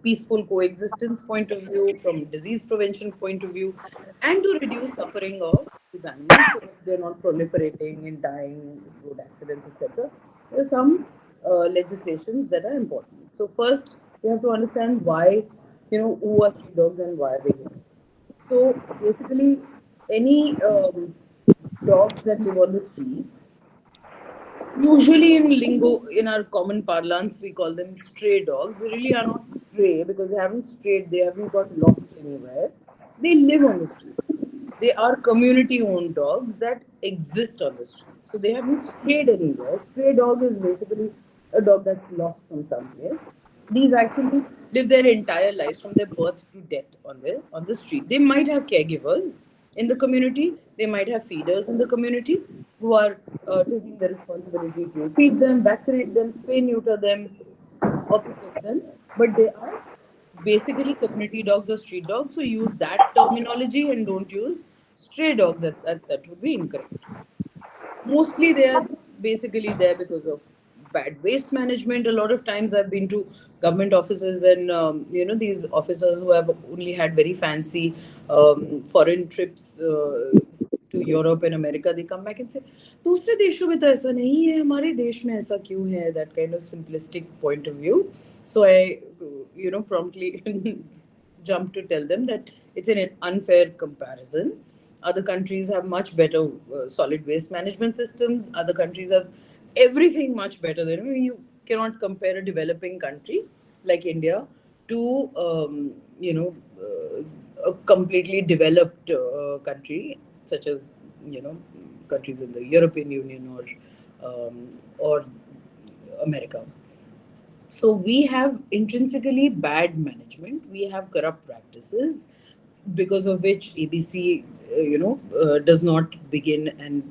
peaceful coexistence point of view, from disease prevention point of view, and to reduce suffering of these animals so that they're not proliferating and dying, road accidents, etc. There are some legislations that are important. So first, we have to understand why, who are street dogs and why are they here. So basically, any dogs that live on the streets, usually in lingo, in our common parlance, we call them stray dogs. They really are not stray because they haven't strayed, they haven't got lost anywhere. They live on the streets. They are community owned dogs that exist on the streets. So they haven't strayed anywhere. Stray dog is basically a dog that's lost from somewhere. These actually live their entire lives from their birth to death on the street. They might have caregivers in the community. They might have feeders in the community who are taking the responsibility to feed them, vaccinate them, spay, neuter them, or protect them. But they are basically community dogs or street dogs. So use that terminology and don't use stray dogs. That would be incorrect. Mostly they are basically there because of bad waste management. A lot of times I've been to government offices and these officers who have only had very fancy foreign trips to Europe and America, they come back and say दूसरे देशों में तो ऐसा नहीं है, हमारे देश में ऐसा क्यों है? That kind of simplistic point of view. So I promptly jump to tell them that it's an unfair comparison. Other countries have much better solid waste management systems. Other countries have everything much better than you cannot compare a developing country like India to a completely developed country such as countries in the European Union or America. So we have intrinsically bad management. We have corrupt practices because of which ABC, does not begin and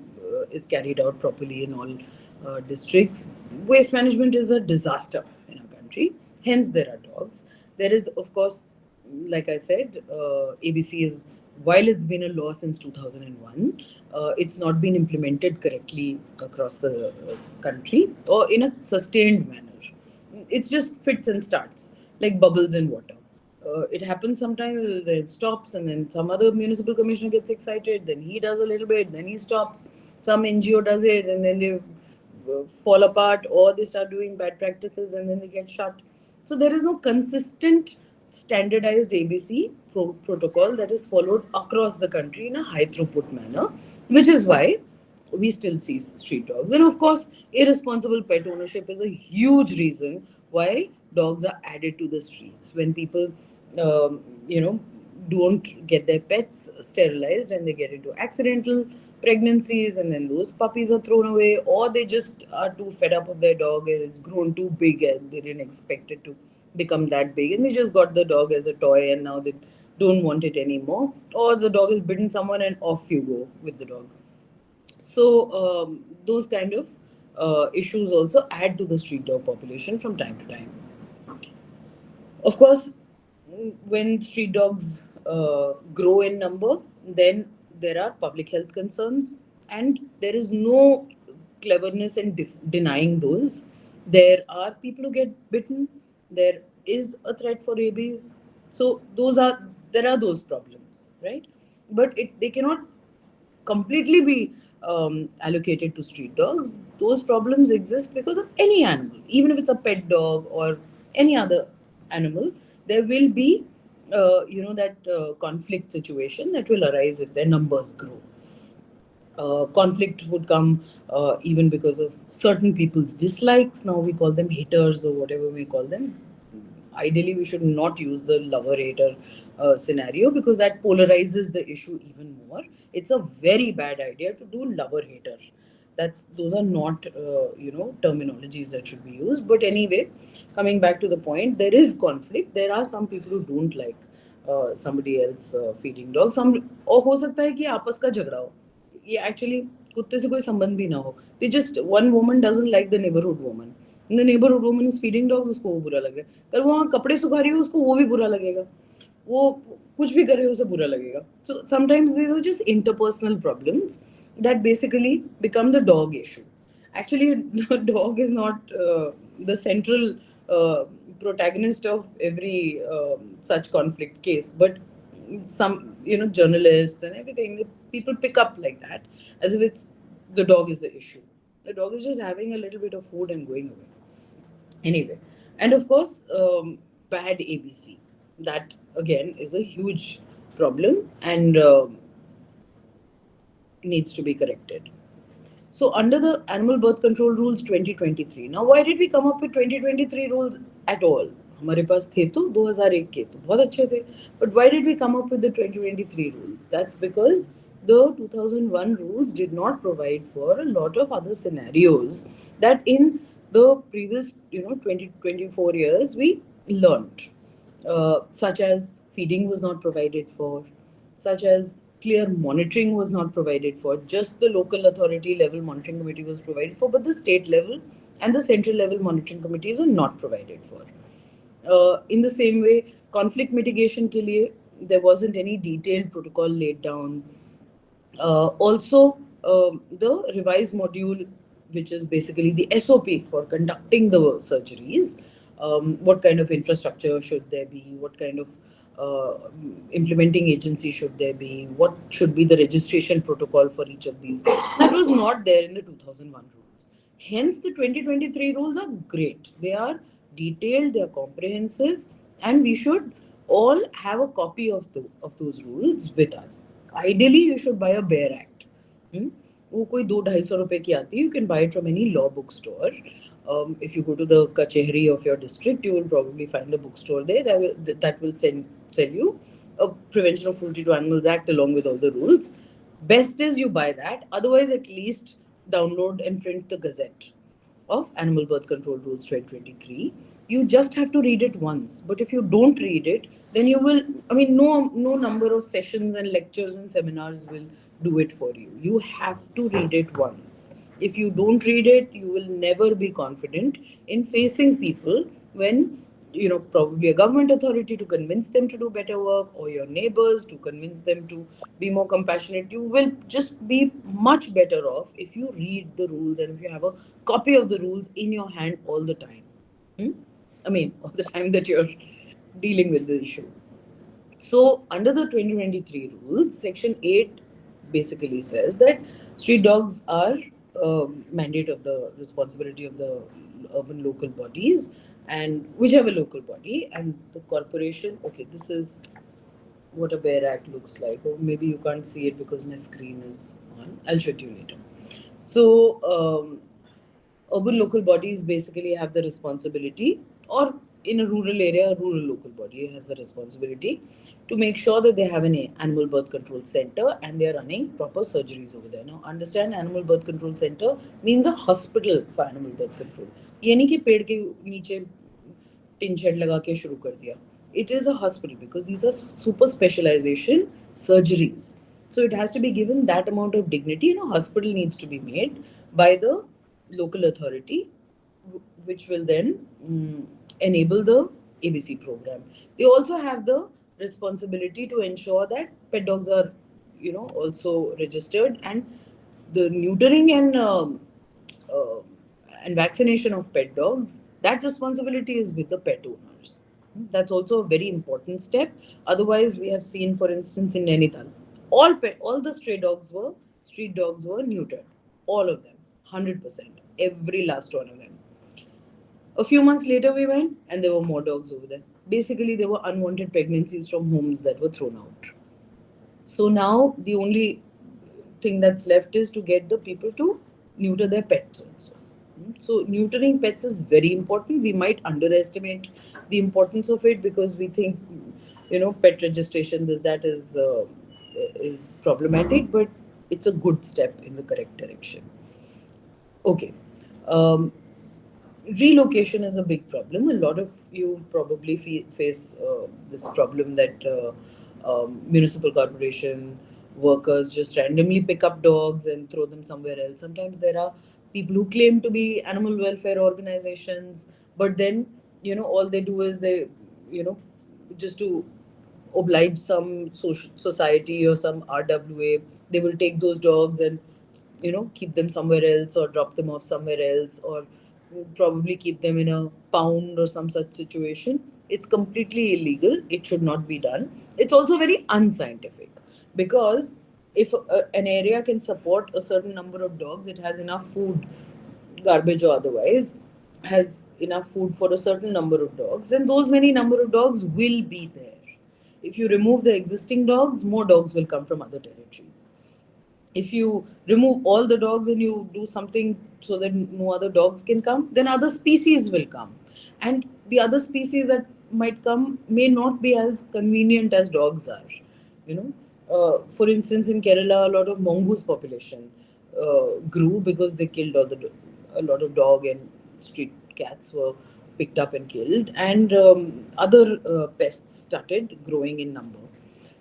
is carried out properly in all districts. Waste management is a disaster in our country. Hence, there are dogs. There is, of course, like I said, ABC is, while it's been a law since 2001, it's not been implemented correctly across the country or in a sustained manner. It's just fits and starts like bubbles in water. It happens sometimes, then it stops, and then some other municipal commissioner gets excited, then he does a little bit, then he stops. Some NGO does it, and then they fall apart, or they start doing bad practices, and then they get shut. So there is no consistent, standardized ABC protocol that is followed across the country in a high throughput manner, which is why we still see street dogs. And of course, irresponsible pet ownership is a huge reason why dogs are added to the streets. When people, don't get their pets sterilized and they get into accidental pregnancies, and then those puppies are thrown away, or they just are too fed up of their dog and it's grown too big and they didn't expect it to become that big, and they just got the dog as a toy and now they don't want it anymore, or the dog has bitten someone and off you go with the dog. So those kind of issues also add to the street dog population from time to time. Of course, when street dogs grow in number, then there are public health concerns, and there is no cleverness in denying those. There are people who get bitten. There is a threat for rabies. So there are those problems, right? But they cannot completely be allocated to street dogs. Those problems exist because of any animal, even if it's a pet dog or any other animal. There will be, that conflict situation that will arise if their numbers grow. Conflict would come even because of certain people's dislikes. Now we call them haters or whatever we call them. Ideally, we should not use the lover-hater scenario because that polarizes the issue even more. It's a very bad idea to do lover-hater. Those are not terminologies that should be used. But anyway, coming back to the point, there is conflict. There are some people who don't like somebody else feeding dogs. और हो सकता है कि आपस का झगड़ा हो. ये actually कुत्ते से कोई संबंध भी ना हो. They just, one woman doesn't like the neighborhood woman. The neighborhood woman is feeding dogs, उसको वो बुरा लग रहा है. कल वो वहाँ कपड़े सुखा रही हो, उसको वो भी बुरा लगेगा. वो कुछ भी करे उसे बुरा लगेगा. So sometimes these are just interpersonal problems that basically become the dog issue. Actually, the dog is not the central protagonist of every such conflict case, but some journalists and everything, people pick up like that as if it's the dog is the issue. The dog is just having a little bit of food and going away. Anyway, and of course, bad ABC. That again is a huge problem and needs to be corrected. So, under the Animal Birth Control Rules 2023, now why did we come up with 2023 rules at all? हमारे पास थे तो 2001 के तो बहुत अच्छे थे, but why did we come up with the 2023 rules? That's because the 2001 rules did not provide for a lot of other scenarios that in the previous 20-24 years we learned, such as feeding was not provided for, such as clear monitoring was not provided for. Just the local authority level monitoring committee was provided for, but the state level and the central level monitoring committees were not provided for. In the same way, conflict mitigation ke liye, there wasn't any detailed protocol laid down. Also, the revised module, which is basically the SOP for conducting the surgeries, what kind of infrastructure should there be, what kind of implementing agency should there be, what should be the registration protocol for each of these. That was not there in the 2001 rules. Hence, the 2023 rules are great. They are detailed, they are comprehensive, and we should all have a copy of those rules with us. Ideally, you should buy a Bear Act. वो कोई 200-250 रुपए की आती है. You can buy it from any law bookstore. If you go to the kachehri of your district, you will probably find a bookstore there that will sell you a Prevention of Cruelty to Animals Act along with all the rules. Best is you buy that. Otherwise, at least download and print the Gazette of Animal Birth Control Rules 2023. You just have to read it once. But if you don't read it, then you will, no number of sessions and lectures and seminars will do it for you. You have to read it once. If you don't read it, you will never be confident in facing people when, probably a government authority to convince them to do better work, or your neighbors to convince them to be more compassionate. You will just be much better off if you read the rules and if you have a copy of the rules in your hand all the time. All the time that you're dealing with the issue. So, under the 2023 rules, Section 8 basically says that street dogs are mandate of the responsibility of the urban local bodies and whichever local body, and the corporation. Okay, this is what a Bear Act looks like. Or maybe you can't see it because my screen is on. I'll show it you later. So, urban local bodies basically have the responsibility, or in a rural area, a rural local body has the responsibility to make sure that they have an animal birth control center and they are running proper surgeries over there. Now, understand, animal birth control center means a hospital for animal birth control. ये नहीं कि पेड़ के नीचे tin shed लगा के शुरू कर दिया. It is a hospital because these are super specialization surgeries. So it has to be given that amount of dignity, and a hospital needs to be made by the local authority, which will then enable the ABC program. They also have the responsibility to ensure that pet dogs are, also registered, and the neutering and vaccination of pet dogs, that responsibility is with the pet owners. That's also a very important step. Otherwise, we have seen, for instance, in Nainital, all the street dogs were neutered. All of them, 100%. Every last one of them. A few months later, we went and there were more dogs over there. Basically, there were unwanted pregnancies from homes that were thrown out. So now the only thing that's left is to get the people to neuter their pets also. So neutering pets is very important. We might underestimate the importance of it because we think, pet registration, that is problematic, but it's a good step in the correct direction. Okay. Relocation is a big problem. A lot of you probably face this problem that municipal corporation workers just randomly pick up dogs and throw them somewhere else. Sometimes there are people who claim to be animal welfare organizations, but then, all they do is they, just to oblige some society or some RWA, they will take those dogs and, keep them somewhere else or drop them off somewhere else, or would probably keep them in a pound or some such situation. It's completely illegal. It should not be done. It's also very unscientific because if an area can support a certain number of dogs, it has enough food, garbage or otherwise, has enough food for a certain number of dogs, and those many number of dogs will be there. If you remove the existing dogs, more dogs will come from other territories. If you remove all the dogs and you do something so that no other dogs can come, then other species will come. And the other species that might come may not be as convenient as dogs are. You know, for instance, in Kerala, a lot of mongoose population grew because they killed a lot of dog and street cats were picked up and killed, and other pests started growing in number.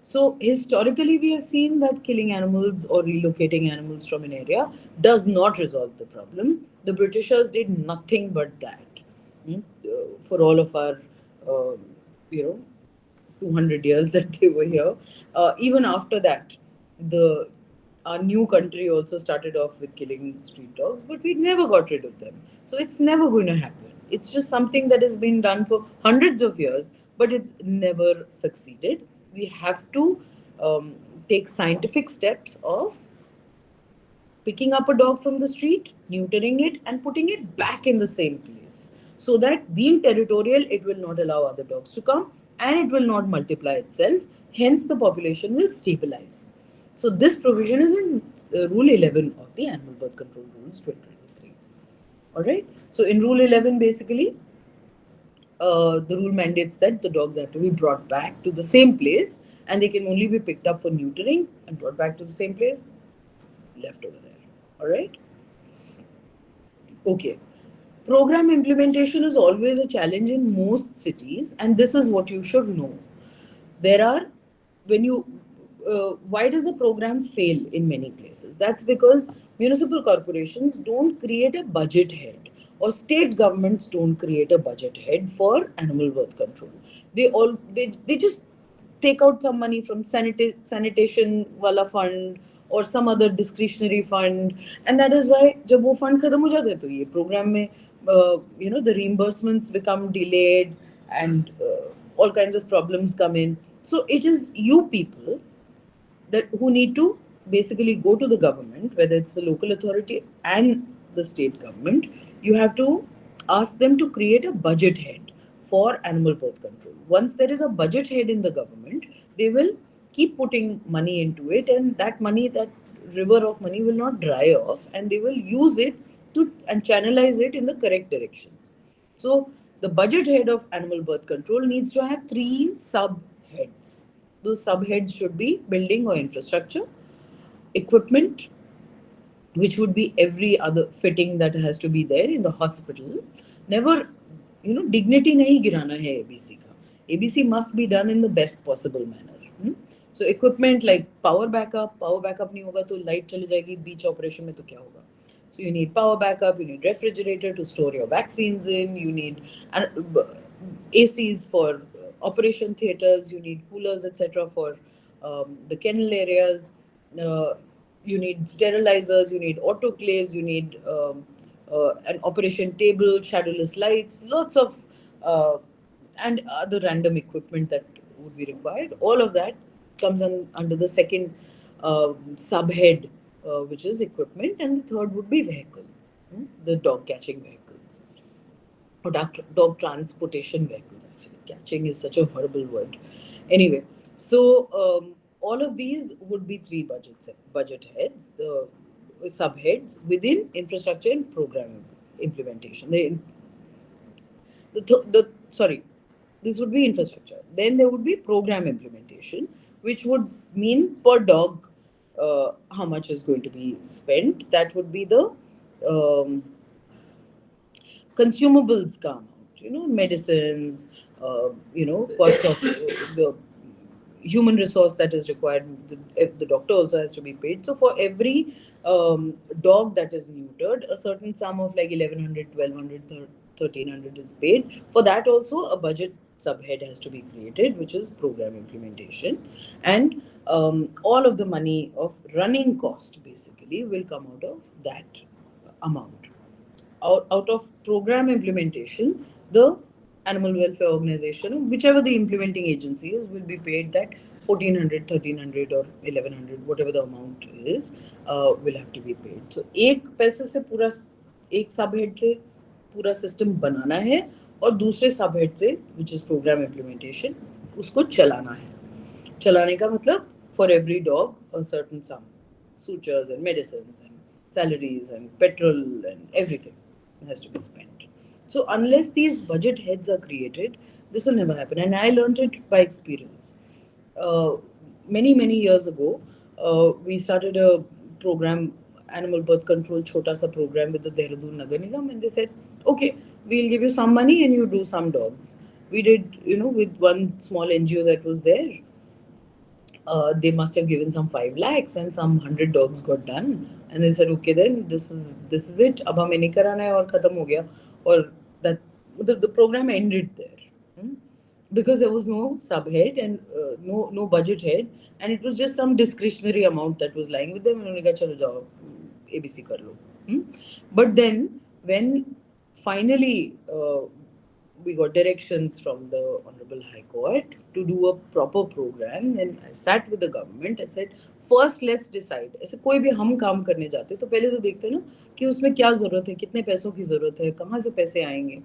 So historically, we have seen that killing animals or relocating animals from an area does not resolve the problem. The Britishers did nothing but that for all of our, uh, you know, 200 years that they were here. Even after that, the our new country also started off with killing street dogs, but we never got rid of them. So it's never going to happen. It's just something that has been done for hundreds of years, but it's never succeeded. We have to um, take scientific steps of picking up a dog from the street, neutering it, and putting it back in the same place. So that being territorial, it will not allow other dogs to come and it will not multiply itself. Hence, the population will stabilize. So, this provision is in Rule 11 of the Animal Birth Control Rules 2023. Alright? So, in Rule 11, basically, the rule mandates that the dogs have to be brought back to the same place and they can only be picked up for neutering and brought back to the same place, left over there. All right. Okay. Program implementation is always a challenge in most cities, and this is what you should know. There are, when you, why does a program fail in many places? That's because municipal corporations don't create a budget head, or state governments don't create a budget head for animal birth control. They just take out some money from sanitation wala fund or some other discretionary fund, and that is why जब वो fund खत्म हो जाते हैं तो ये program में the reimbursements become delayed and all kinds of problems come in. So it is you people that who need to basically go to the government, whether it's the local authority and the state government. You have to ask them to create a budget head for animal birth control. Once there is a budget head in the government, they will keep putting money into it, and that money, that river of money, will not dry off, and they will use it to and channelize it in the correct directions. So the budget head of animal birth control needs to have 3 subheads. Those subheads should be building or infrastructure, equipment, which would be every other fitting that has to be there in the hospital. Never, dignity nahi girana hai ABC ka. ABC must be done in the best possible manner. So equipment like power backup nahi hoga to light chali jayegi beach operation mein to kya hoga. So you need power backup, you need refrigerator to store your vaccines in, you need ACs for operation theaters, you need coolers, etc. for the kennel areas. You need sterilizers, you need autoclaves, you need an operation table, shadowless lights, lots of and other random equipment that would be required. All of that comes under the second subhead, which is equipment, and the third would be vehicle, the dog catching vehicles or dog transportation vehicles. Actually, catching is such a horrible word. Anyway, so all of these would be 3 budget heads, the subheads within infrastructure and program implementation. Sorry, this would be infrastructure. Then there would be program implementation, which would mean per dog how much is going to be spent. That would be the consumables come out, medicines, cost of the human resource that is required. The doctor also has to be paid. So for every dog that is neutered, a certain sum of like 1100, 1200, 1300 is paid. For that also a budget subhead has to be created, which is program implementation. And all of the money of running cost basically will come out of that amount. out of program implementation, the animal welfare organization, whichever the implementing agency is, will be paid that 1400, 1300 or 1100, whatever the amount is, will have to be paid. So एक पैसे से पूरा एक सब head से पूरा system बनाना है और दूसरे सब हेड से which is program implementation उसको चलाना है. चलाने का मतलब for every dog a certain sum, sutures and medicines and salaries and petrol and everything has to be spent. So unless these budget heads are created, this will never happen. And I learned it by experience. Many years ago, we started a program, animal birth control, chota sa program with the Dehradun Nagar Nigam, and they said, okay, we'll give you some money and you do some dogs. We did, with one small NGO that was there. They must have given some 5 lakhs and some 100 dogs got done. And they said, okay, then this is it. Ab hame nahi karana hai aur khatam ho gaya. Or that the program ended there. Because there was no subhead and no budget head, and it was just some discretionary amount that was lying with them. उन्होंने कहा चलो जाओ ABC कर लो. But then when finally we got directions from the Honorable High Court to do a proper program, and I sat with the government. I said, first let's decide. ऐसे कोई भी हम काम करने जाते तो पहले तो देखते हैं ना कि उसमें क्या जरूरत है, कितने पैसों की जरूरत है, कहाँ से पैसे आएंगे.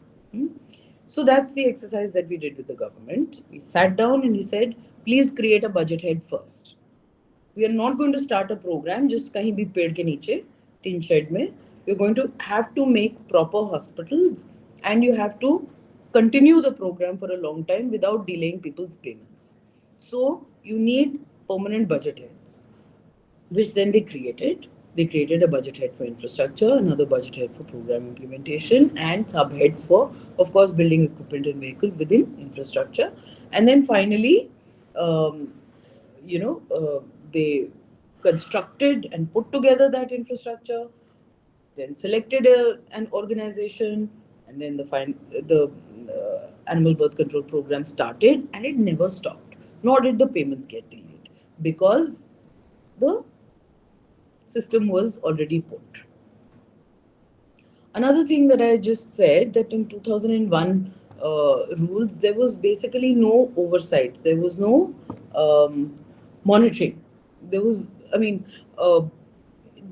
So that's the exercise that we did with the government. We sat down and we said, please create a budget head first. We are not going to start a program just kahin bhi ped ke niche, tin shed mein. You're going to have to make proper hospitals and you have to continue the program for a long time without delaying people's payments. So you need permanent budget heads, which then they created. They created a budget head for infrastructure, another budget head for program implementation, and subheads for, of course, building equipment and vehicle within infrastructure. And then finally, they constructed and put together that infrastructure, then selected an organization, and then the animal birth control program started, and it never stopped. Nor did the payments get delayed because the system was already put. Another thing that I just said, that in 2001 rules, there was basically no oversight. There was no monitoring. There was,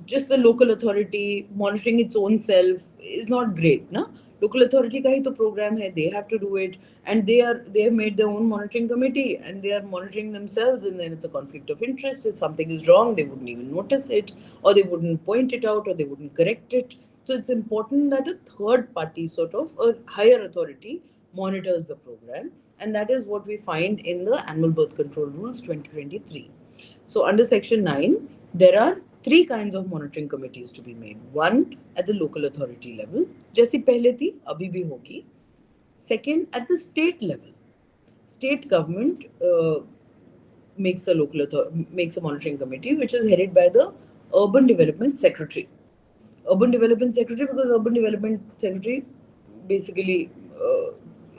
just the local authority monitoring its own self is not great, na? Local authority ka hi to program hai, they have to do it, and they have made their own monitoring committee and they are monitoring themselves, and then it's a conflict of interest. If something is wrong, they wouldn't even notice it, or they wouldn't point it out, or they wouldn't correct it. So it's important that a third party, sort of a higher authority, monitors the program, and that is what we find in the Animal Birth Control Rules 2023. So under Section 9, there are 3 kinds of monitoring committees to be made. One at the local authority level, जैसी पहले थी अभी भी होगी. Second, at the state level, state government makes a monitoring committee, which is headed by the Urban Development Secretary. Urban Development Secretary, because Urban Development Secretary basically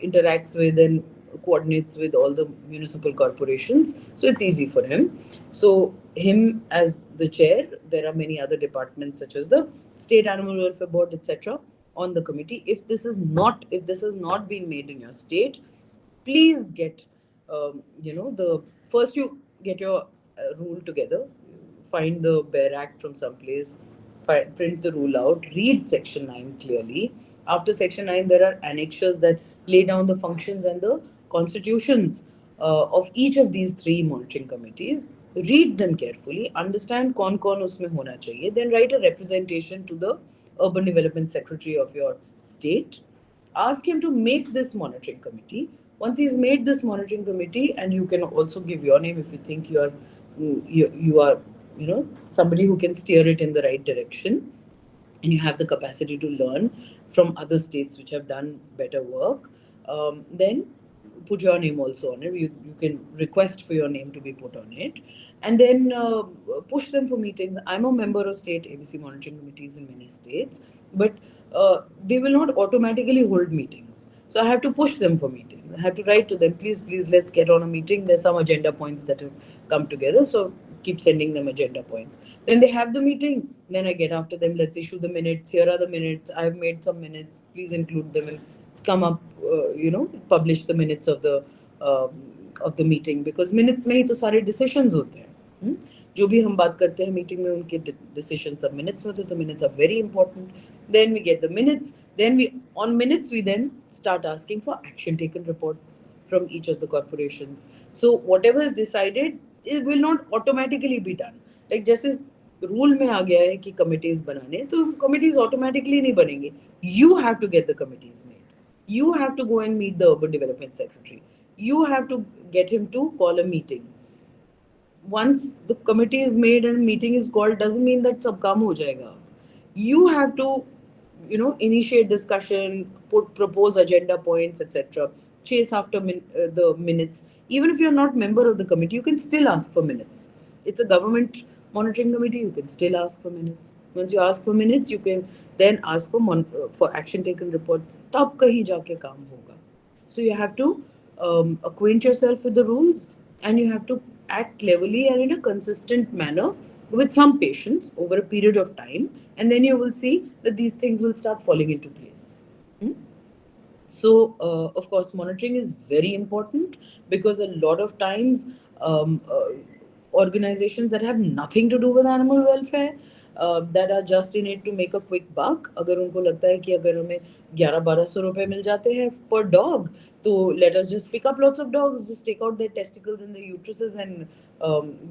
interacts with and coordinates with all the municipal corporations, so it's easy for him. So him as the chair, there are many other departments such as the State Animal Welfare Board, etc., on the committee. If this has not been made in your state, please get first you get your rule together, find the Bear Act from someplace, print the rule out, read Section 9 clearly. After Section 9, there are annexures that lay down the functions and the constitutions of each of these 3 monitoring committees. Read them carefully, understand कौन उसमें होना चाहिए, then write a representation to the Urban Development Secretary of your state. Ask him to make this monitoring committee. Once he's made this monitoring committee, and you can also give your name if you think you are somebody who can steer it in the right direction, and you have the capacity to learn from other states which have done better work, then put your name also on it. You can request for your name to be put on it, and then push them for meetings. I'm a member of state ABC monitoring committees in many states, but they will not automatically hold meetings. So I have to push them for meetings. I have to write to them, please, let's get on a meeting. There's some agenda points that have come together. So keep sending them agenda points. Then they have the meeting. Then I get after them. Let's issue the minutes. Here are the minutes. I've made some minutes. Please include them and come up. Publish the minutes of the meeting, because minutes में ही तो सारे decisions होते हैं. जो भी हम बात करते हैं मीटिंग में उनके डिसीजन सब मिनट्स में होते हैं, तो minutes are very important. Then we get the minutes, then we on minutes we then start asking for action taken reports from each of the corporations. So whatever is decided, it will not automatically be done. Like जैसे rule में आ गया है कि committees बनाने, तो committees automatically नहीं बनेंगे. You have to get the committees made. You have to go and meet the urban development secretary. You have to get him to call a meeting. Once the committee is made and meeting is called, doesn't mean that sab kaam ho jayega. You have to, initiate discussion, propose agenda points, etc. Chase after the minutes. Even if you're not member of the committee, you can still ask for minutes. It's a government monitoring committee. You can still ask for minutes. Once you ask for minutes, you can then ask for action taken reports. Tab kahin jaake kaam hoga. So you have to acquaint yourself with the rules, and you have to act cleverly and in a consistent manner with some patience over a period of time, and then you will see that these things will start falling into place. So, of course, monitoring is very important, because a lot of times organizations that have nothing to do with animal welfare, that are just in it to make a quick buck, अगर उनको लगता है कि अगर हमें 1100-1200 रुपए मिल जाते हैं per dog, तो let us just pick up lots of dogs, just take out their testicles and their uteruses and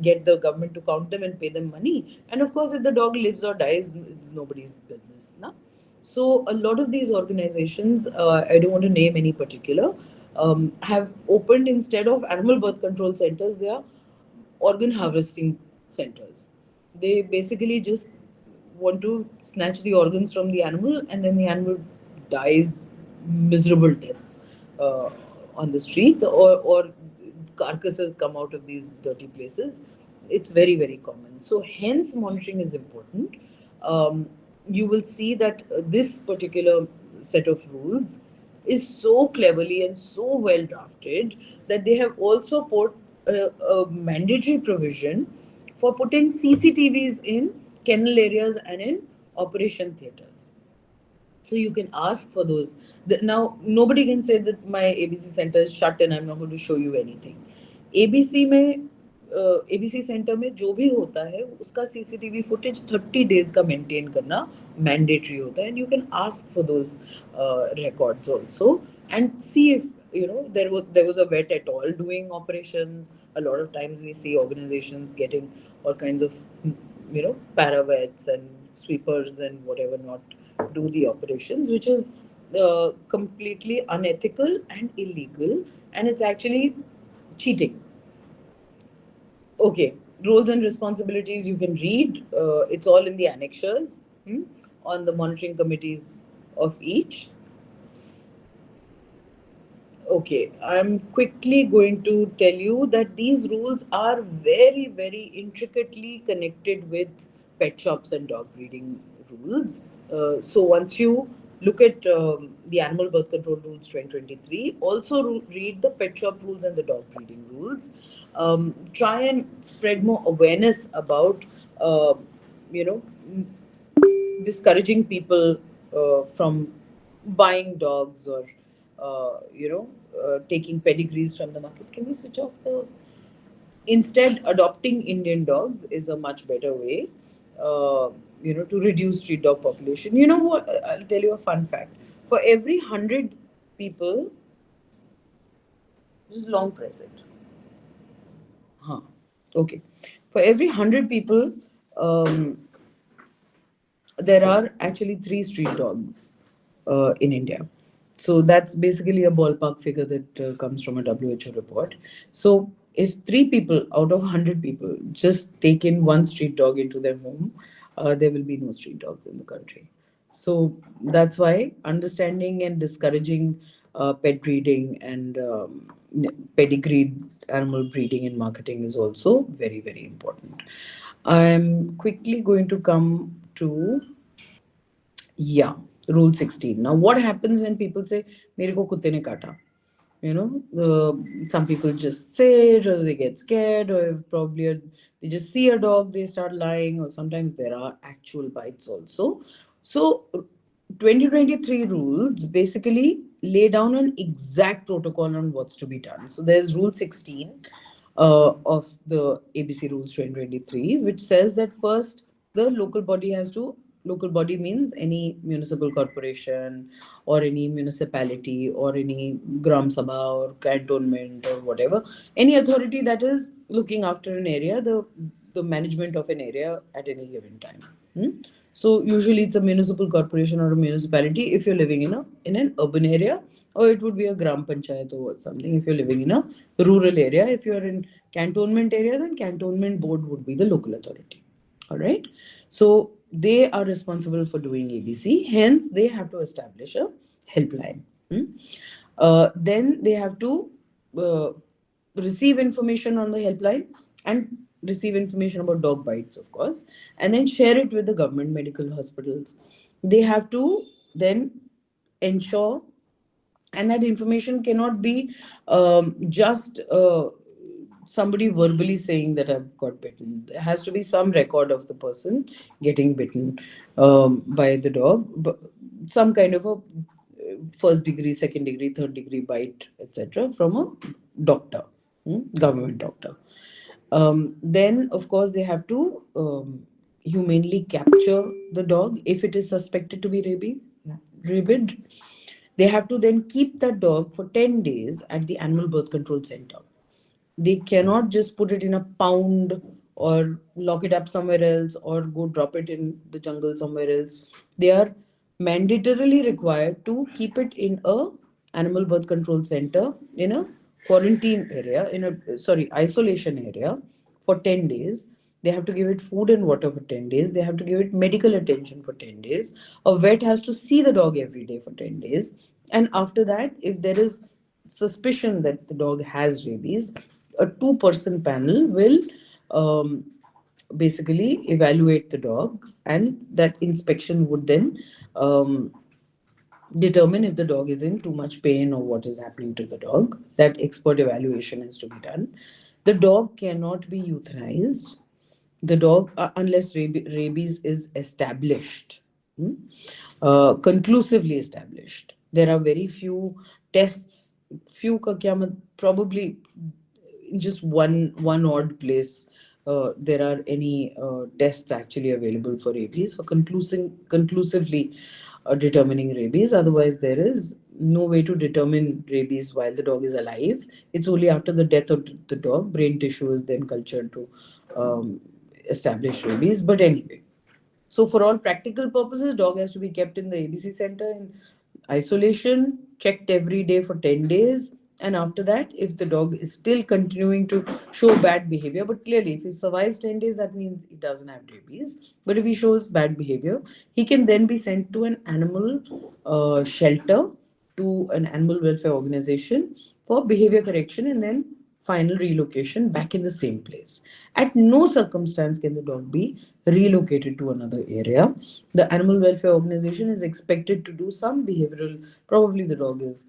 get the government to count them and pay them money. And of course, if the dog lives or dies, it's nobody's business. Na? So a lot of these organizations, I don't want to name any particular, have opened, instead of animal birth control centers, they are organ harvesting centers. They basically just want to snatch the organs from the animal, and then the animal dies miserable deaths on the streets, or carcasses come out of these dirty places. It's very, very common. So hence monitoring is important. You will see that this particular set of rules is so cleverly and so well drafted that they have also put a mandatory provision for putting CCTVs in kennel areas and in operation theatres. So you can ask for those. Now, nobody can say that my ABC center is shut and I'm not going to show you anything. ABC centre में जो भी होता है उसका CCTV footage 30 days का maintain करना mandatory होता है, and you can ask for those records also and see if there was a vet at all doing operations. A lot of times we see organizations getting all kinds of paravets and sweepers and whatever not do the operations, which is completely unethical and illegal, and it's actually cheating. Okay, roles and responsibilities you can read. It's all in the annexures on the monitoring committees of each. Okay, I'm quickly going to tell you that these rules are very, very intricately connected with pet shops and dog breeding rules. So once you look at the Animal Birth Control Rules 2023, also read the pet shop rules and the dog breeding rules. Try and spread more awareness about, discouraging people from buying dogs or, taking pedigrees from the market. Can we switch off the... Instead, adopting Indian dogs is a much better way, to reduce street dog population. You know what? I'll tell you a fun fact. For every 100 people, just long press it. Okay. For every 100 people, there are actually 3 street dogs in India. So that's basically a ballpark figure that comes from a WHO report. So if 3 people out of 100 people just take in 1 street dog into their home, there will be no street dogs in the country. So that's why understanding and discouraging pet breeding and pedigreed animal breeding and marketing is also very, very important. I'm quickly going to come to, Rule 16. Now, what happens when people say, "Mere ko kutte ne kaata"? Some people just say it, or they get scared, or probably they just see a dog, they start lying, or sometimes there are actual bites also. So 2023 rules basically lay down an exact protocol on what's to be done. So there's Rule 16 of the ABC Rules 2023, which says that first the local body means any municipal corporation or any municipality or any Gram Sabha or cantonment or whatever, any authority that is looking after an area, the management of an area at any given time. Hmm? So usually it's a municipal corporation or a municipality if you're living in an urban area, or it would be a gram panchayat or something if you're living in a rural area. If you're in cantonment area, then cantonment board would be the local authority. All right. So they are responsible for doing ABC. Hence, they have to establish a helpline. Hmm? Then they have to uh, receive information on the helpline and receive information about dog bites, of course, and then share it with the government medical hospitals. They have to then ensure, and that information cannot be just somebody verbally saying that I've got bitten. There has to be some record of the person getting bitten by the dog, but some kind of a first degree, second degree, third degree bite, etc., from a doctor, government doctor. Then, of course, they have to humanely capture the dog if it is suspected to be rabid. They have to then keep that dog for 10 days at the animal birth control center. They cannot just put it in a pound or lock it up somewhere else or go drop it in the jungle somewhere else. They are mandatorily required to keep it in a animal birth control center, in a quarantine area, in a isolation area for 10 days. They have to give it food and water for 10 days. They have to give it medical attention for 10 days. A vet has to see the dog every day for 10 days. And after that, if there is suspicion that the dog has rabies, a two-person panel will um, basically evaluate the dog, and that inspection would then determine if the dog is in too much pain or what is happening to the dog. That expert evaluation has to be done. The dog cannot be euthanized. The dog, unless rabies is established, hmm, conclusively established. There are very few tests, few ka kya probably in just one odd place there are any tests actually available for rabies for conclusively determining rabies. Otherwise, there is no way to determine rabies while the dog is alive. It's only after the death of the dog, brain tissue is then cultured to um, establish rabies. But anyway, so for all practical purposes, dog has to be kept in the ABC center in isolation, checked every day for 10 days. And after that, if the dog is still continuing to show bad behavior, but clearly if he survives 10 days, that means he doesn't have rabies. But if he shows bad behavior, he can then be sent to an animal shelter, to an animal welfare organization for behavior correction and then final relocation back in the same place. At no circumstance can the dog be relocated to another area. The animal welfare organization is expected to do some behavioral. Probably the dog is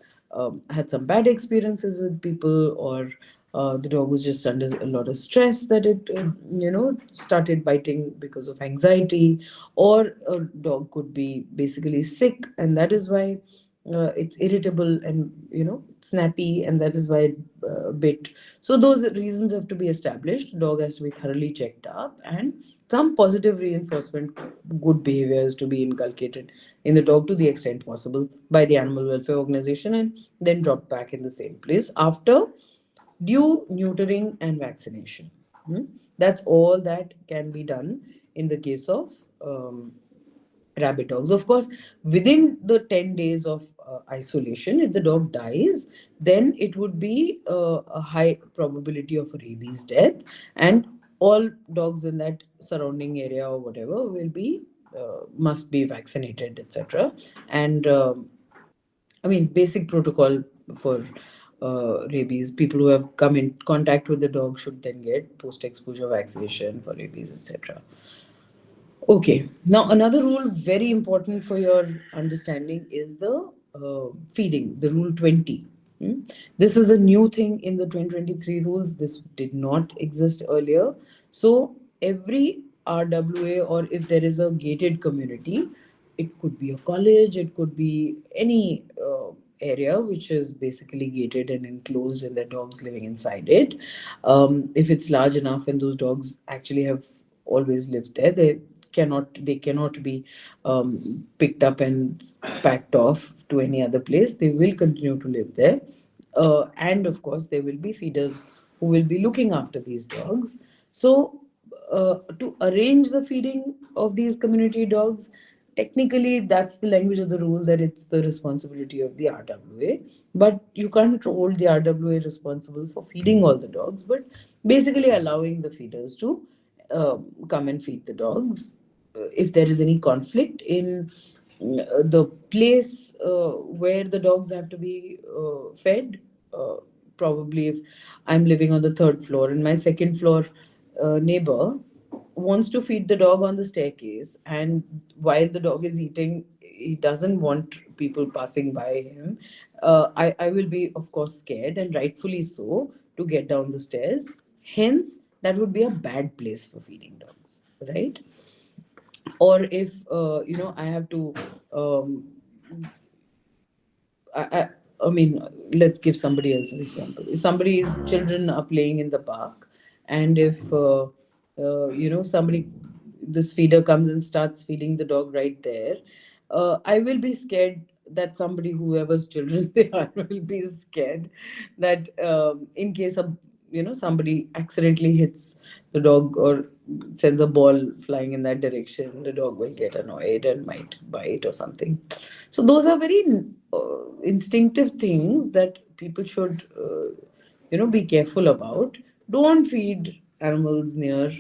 had some bad experiences with people, or the dog was just under a lot of stress that it started biting because of anxiety, or a dog could be basically sick, and that is why it's irritable and snappy, and that is why it bit. So those reasons have to be established. Dog has to be thoroughly checked up, and some positive reinforcement, good behaviors to be inculcated in the dog to the extent possible by the animal welfare organization, and then dropped back in the same place after due neutering and vaccination. That's all that can be done in the case of rabbit dogs. Of course, within the 10 days of isolation, if the dog dies, then it would be a high probability of a rabies death, and all dogs in that surrounding area or whatever will be must be vaccinated, etc. And I mean, basic protocol for rabies. People who have come in contact with the dog should then get post-exposure vaccination for rabies, etc. Okay. Now, another rule very important for your understanding is the feeding, the rule 20. Mm. This is a new thing in the 2023 rules. This did not exist earlier. So every RWA, or if there is a gated community, it could be a college, it could be any area which is basically gated and enclosed, and the dogs living inside it. If it's large enough and those dogs actually have always lived there, they cannot be picked up and packed off to any other place. They will continue to live there, and of course there will be feeders who will be looking after these dogs. So to arrange the feeding of these community dogs, technically that's the language of the rule, that it's the responsibility of the RWA. But you can't hold the RWA responsible for feeding all the dogs, but basically allowing the feeders to come and feed the dogs. If there is any conflict in the place where the dogs have to be fed, uh, probably if I'm living on the third floor and my second floor neighbor wants to feed the dog on the staircase, and while the dog is eating, he doesn't want people passing by him, I will be, of course, scared, and rightfully so, to get down the stairs. Hence, that would be a bad place for feeding dogs, right? Or if I have to um, I, I, I mean, let's give somebody else's example. If somebody's children are playing in the park, and if somebody, this feeder comes and starts feeding the dog right there, I will be scared that somebody, whoever's children they are, will be scared that in case of somebody accidentally hits the dog or sends a ball flying in that direction, the dog will get annoyed and might bite or something. So those are very instinctive things that people should be careful about. Don't feed animals near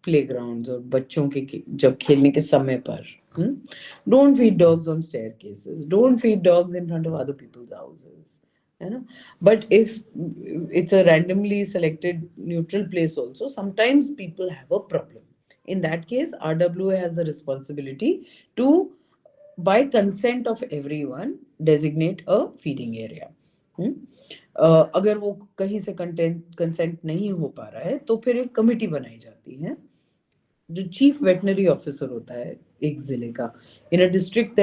playgrounds और बच्चों के जब खेलने के समय पर. Don't feed dogs on staircases. Don't feed dogs in front of other people's houses. You know? But if it's a randomly selected neutral place also, sometimes people have a problem. In that case, RWA has the responsibility to, by consent of everyone, designate a feeding area. अगर वो कहीं से consent नहीं हो पा रहा है, तो फिर एक कमेटी बनाई जाती है, जो चीफ वेटनरी ऑफिसर होता है एक जिले का. In a district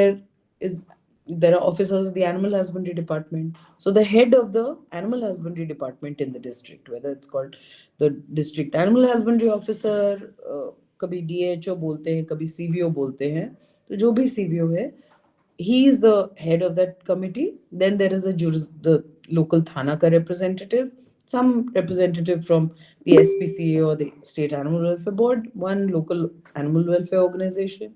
is there are officers of the animal husbandry department. So the head of the animal husbandry department in the district, whether it's called the district animal husbandry officer, कभी DHO बोलते हैं, कभी CVO बोलते हैं, तो जो भी CVO है, he is the head of that committee. Then there is the local Thana ka representative, some representative from the SPCA or the State Animal Welfare Board, one local animal welfare organization,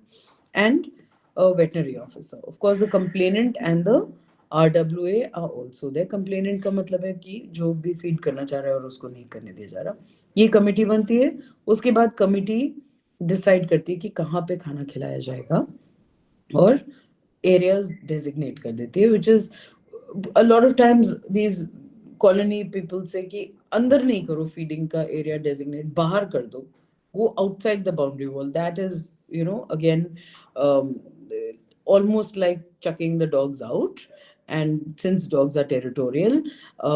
and a veterinary officer. Of course, the complainant and the RWA are also there. Complainant का मतलब है कि जो भी feed करना चाह रहा है और उसको नहीं करने दिया जा रहा, ये कमेटी बनती है. उसके बाद कमेटी डिसाइड करती है कि कहाँ पे खाना खिलाया जाएगा, और areas designate कर देती है, which is a lot of times these colony people say कि अंदर नहीं करो feeding का area designate, बाहर कर दो, go outside the boundary wall. That is, again, um, almost like chucking the dogs out. And since dogs are territorial,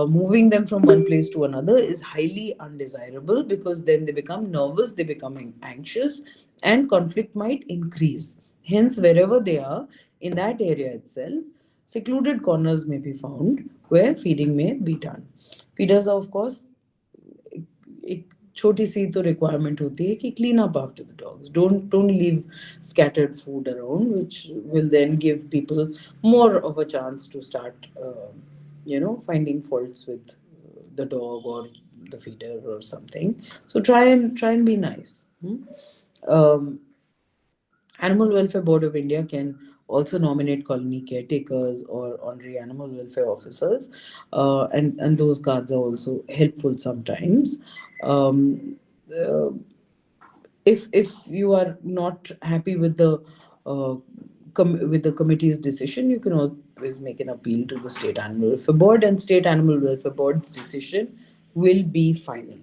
moving them from one place to another is highly undesirable, because then they become nervous, they become anxious, and conflict might increase. Hence, wherever they are in that area itself, secluded corners may be found where feeding may be done. Feeders are, of course, एक छोटी सी तो requirement होती है कि clean up after the dogs. Don't leave scattered food around, which will then give people more of a chance to start finding faults with the dog or the feeder or something. So try and be nice. Um, Animal Welfare Board of India can also nominate colony caretakers or honorary animal welfare officers, and those cards are also helpful sometimes. Um, uh, if you are not happy with the committee's decision, you can always make an appeal to the State Animal Welfare Board, and State Animal Welfare Board's decision will be final.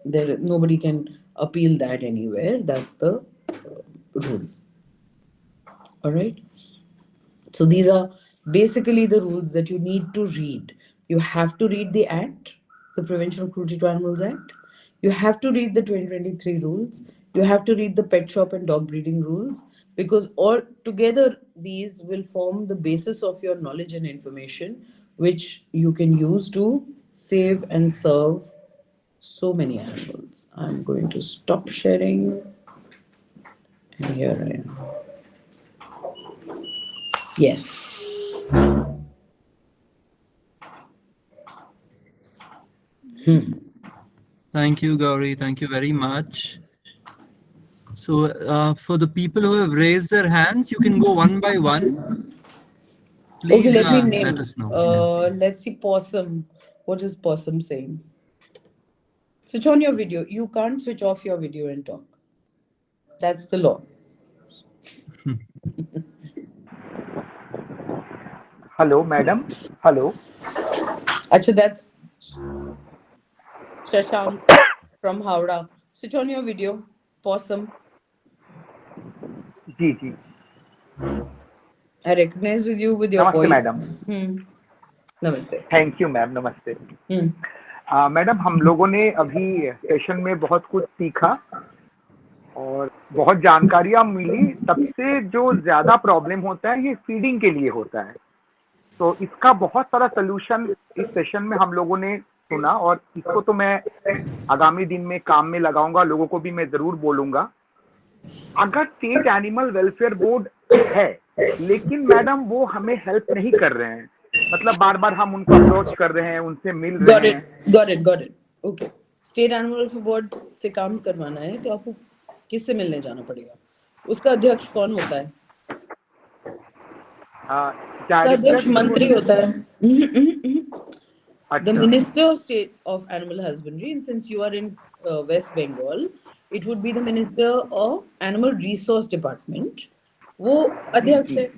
Nobody can appeal that anywhere. That's the rule. All right. So these are basically the rules that you need to read You have to read the Act, the Prevention of Cruelty to Animals Act. You have to read the 2023 rules. You have to read the pet shop and dog breeding rules, because all together these will form the basis of your knowledge and information, which you can use to save and serve so many animals. I'm going to stop sharing, and here I am. Yes. Thank you, Gauri. Thank you very much. So, for the people who have raised their hands, you can go one by one. Okay, Please let me let name. us know. Yeah. Let's see, Possum. What is Possum saying? Switch on your video. You can't switch off your video and talk. That's the law. Hello, madam. Hello. Actually, that's Shashank from Howrah. Switch on your video. Possum. जी जी. I recognize with you with your नमस्ते voice. Madam. Namaste. Thank you ma'am. नमस्ते. Madam, हम लोगों ने अभी session में बहुत कुछ सीखा और बहुत जानकारियां मिली. सबसे जो ज्यादा प्रॉब्लम होता है ये फीडिंग के लिए होता है. तो इसका बहुत सारा सोल्यूशन इस सेशन में हम लोगों ने सुना और इसको तो मैं आगामी दिन में काम में लगाऊंगा. लोगों को भी मैं जरूर बोलूंगा. अगर स्टेट एनिमल वेलफेयर बोर्ड है लेकिन मैडम वो हमें हेल्प नहीं कर रहे हैं, मतलब बार बार हम उनको अप्रोच कर रहे हैं, उनसे मिल रहे हैं. Got it. Okay. State animal welfare board से काम करवाना है तो आपको किससे मिलने जाना पड़ेगा? उसका अध्यक्ष कौन होता है? अध्यक्ष मंत्री होता है. The Minister of State of Animal Husbandry, and since you are in West Bengal, it would be the Minister of Animal Resource Department. वो अध्यक्ष है.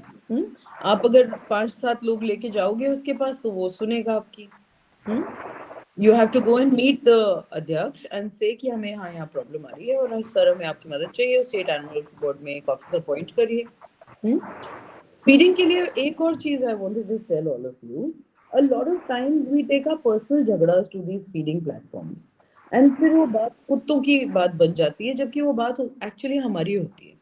आप अगर 5-7 लोग लेके जाओगे उसके पास तो वो सुनेगा आपकी. You have to go and meet the अध्यक्ष and say कि हमें यहाँ प्रॉब्लम आ रही है और सर हमें आपकी मदद चाहिए. स्टेट एनिमल बोर्ड में एक ऑफिसर अपॉइंट करिए. फीडिंग के लिए एक और चीज I wanted to tell all of you. A lot of times we take our personal झगड़ास to these feeding platforms and फिर वो बात कुत्तों की बात बन जाती है जबकि वो बात एक्चुअली हमारी होती है.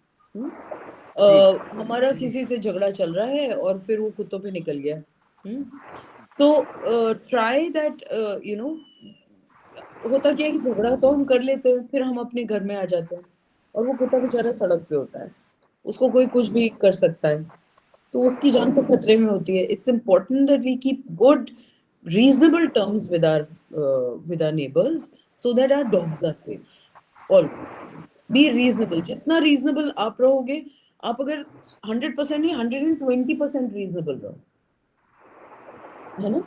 हमारा किसी से झगड़ा चल रहा है और फिर वो कुत्तों पे निकल गया. तो ट्राई दैट यू नो. होता क्या है कि झगड़ा तो हम कर लेते हैं, फिर हम अपने घर में आ जाते हैं और वो कुत्ता बेचारा सड़क पे होता है. उसको कोई कुछ भी कर सकता है तो उसकी जान तो खतरे में होती है. It's important that we keep good reasonable terms with our neighbours so that our dogs are safe. All be reasonable. जितना रीजनेबल आप रहोगे, आप अगर 100% नहीं 120% रीजनेबल रहो, है ना,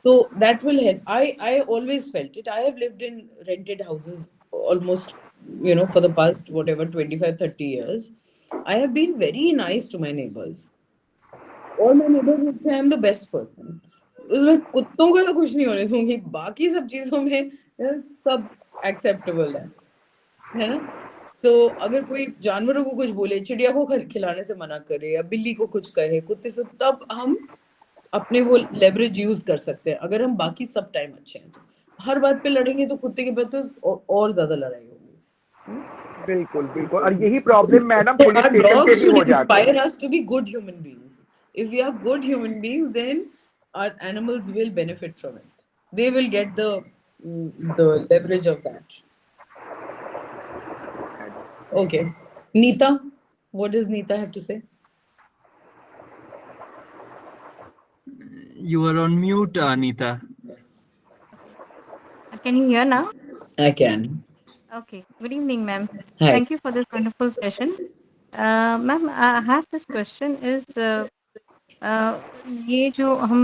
so that will help. I always felt it. I have lived in rented houses almost, for the past whatever 25-30 years. I have been very nice to my neighbors. All my neighbors would say I'm the best person. उसमें कुत्तों को तो कुछ नहीं होने दूंगी, बाकी सब चीजों में सब एक्सेप्टेबल है ना. तो अगर कोई जानवरों को कुछ बोले, चिड़िया को खिलाने से मना करे या बिल्ली को कुछ कहे, कुत्ते से, तब हम अपने वो लेवरेज यूज कर सकते हैं. अगर हम बाकी सब टाइम अच्छे हैं, हर बात पे लड़ेंगे तो कुत्ते के बाद तो और ज्यादा लड़ाई होगी. बिल्कुल बिल्कुल. और यही प्रॉब्लम मैडम पुलिस स्टेशन पे भी हो जाता है. Inspire us to be good human beings. If we are good human beings, then our animals will benefit from it. They will get the leverage of that. Okay, Neeta, what does Neeta have to say? You are on mute, Anita. Can you hear now? I can. Okay. Good evening, ma'am. Hi. Thank you for this wonderful session. Ma'am, I have this question is, ये जो हम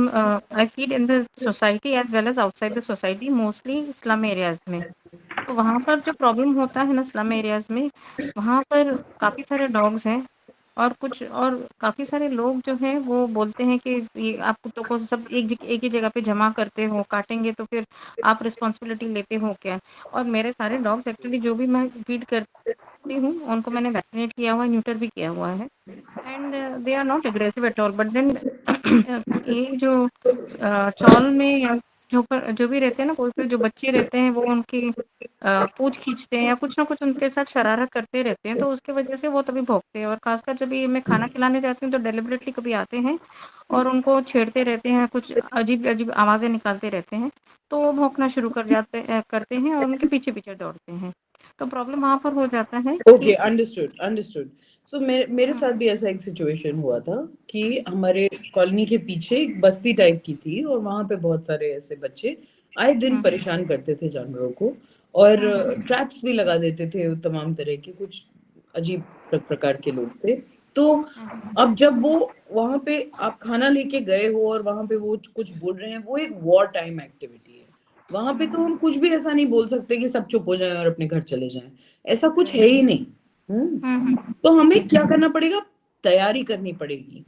I feed in the society as well as outside the society, mostly slum areas में. तो वहाँ पर जो problem होता है ना स्लम एरियाज में, वहाँ पर काफ़ी सारे डॉग्स हैं और काफ़ी सारे लोग जो हैं वो बोलते हैं कि ये आप कुत्तों को सब एक ही जगह पे जमा करते हो, काटेंगे तो फिर आप रिस्पॉन्सिबिलिटी लेते हो क्या. और मेरे सारे डॉग्स एक्चुअली जो भी मैं फीड करती हूँ उनको मैंने वैक्सीनेट किया हुआ है, न्यूटर भी किया हुआ है, and they are not aggressive at all. But then ये जो चौल में या जो भी रहते हैं ना, कोई कोई जो बच्चे रहते हैं वो उनकी पूँछ खींचते हैं या कुछ ना कुछ उनके साथ शरारत करते रहते हैं, तो उसकी वजह से वो तभी भौंकते हैं। और खासकर जब ये मैं खाना खिलाने जाती हूँ तो डेलिबरेटली कभी आते हैं और उनको छेड़ते रहते हैं, कुछ अजीब-अजीब आवाज़ें निकालते रहते हैं, तो वो भौंकना शुरू करते हैं और उनके पीछे-पीछे दौड़ते हैं। तो प्रॉब्लम वहाँ पर हो जाता है ओके, कि अंडरस्टूड। सो मेरे साथ भी ऐसा एक सिचुएशन हुआ था कि हमारे कॉलोनी के पीछे एक बस्ती टाइप की थी और वहां पे बहुत सारे ऐसे बच्चे आए दिन परेशान करते थे जानवरों को, और ट्रैप्स भी लगा देते थे। तमाम तरह के कुछ अजीब प्रकार के लोग थे। तो अब जब वो वहां पे आप खाना लेके गए हो और वहां पे वो कुछ बोल रहे हैं, वो एक वॉर टाइम एक्टिविटी है। वहां पे तो हम कुछ भी ऐसा नहीं बोल सकते कि सब चुप हो जाएं और अपने घर चले जाएं, ऐसा कुछ है ही नहीं। तो हमें क्या करना पड़ेगा, तैयारी करनी पड़ेगी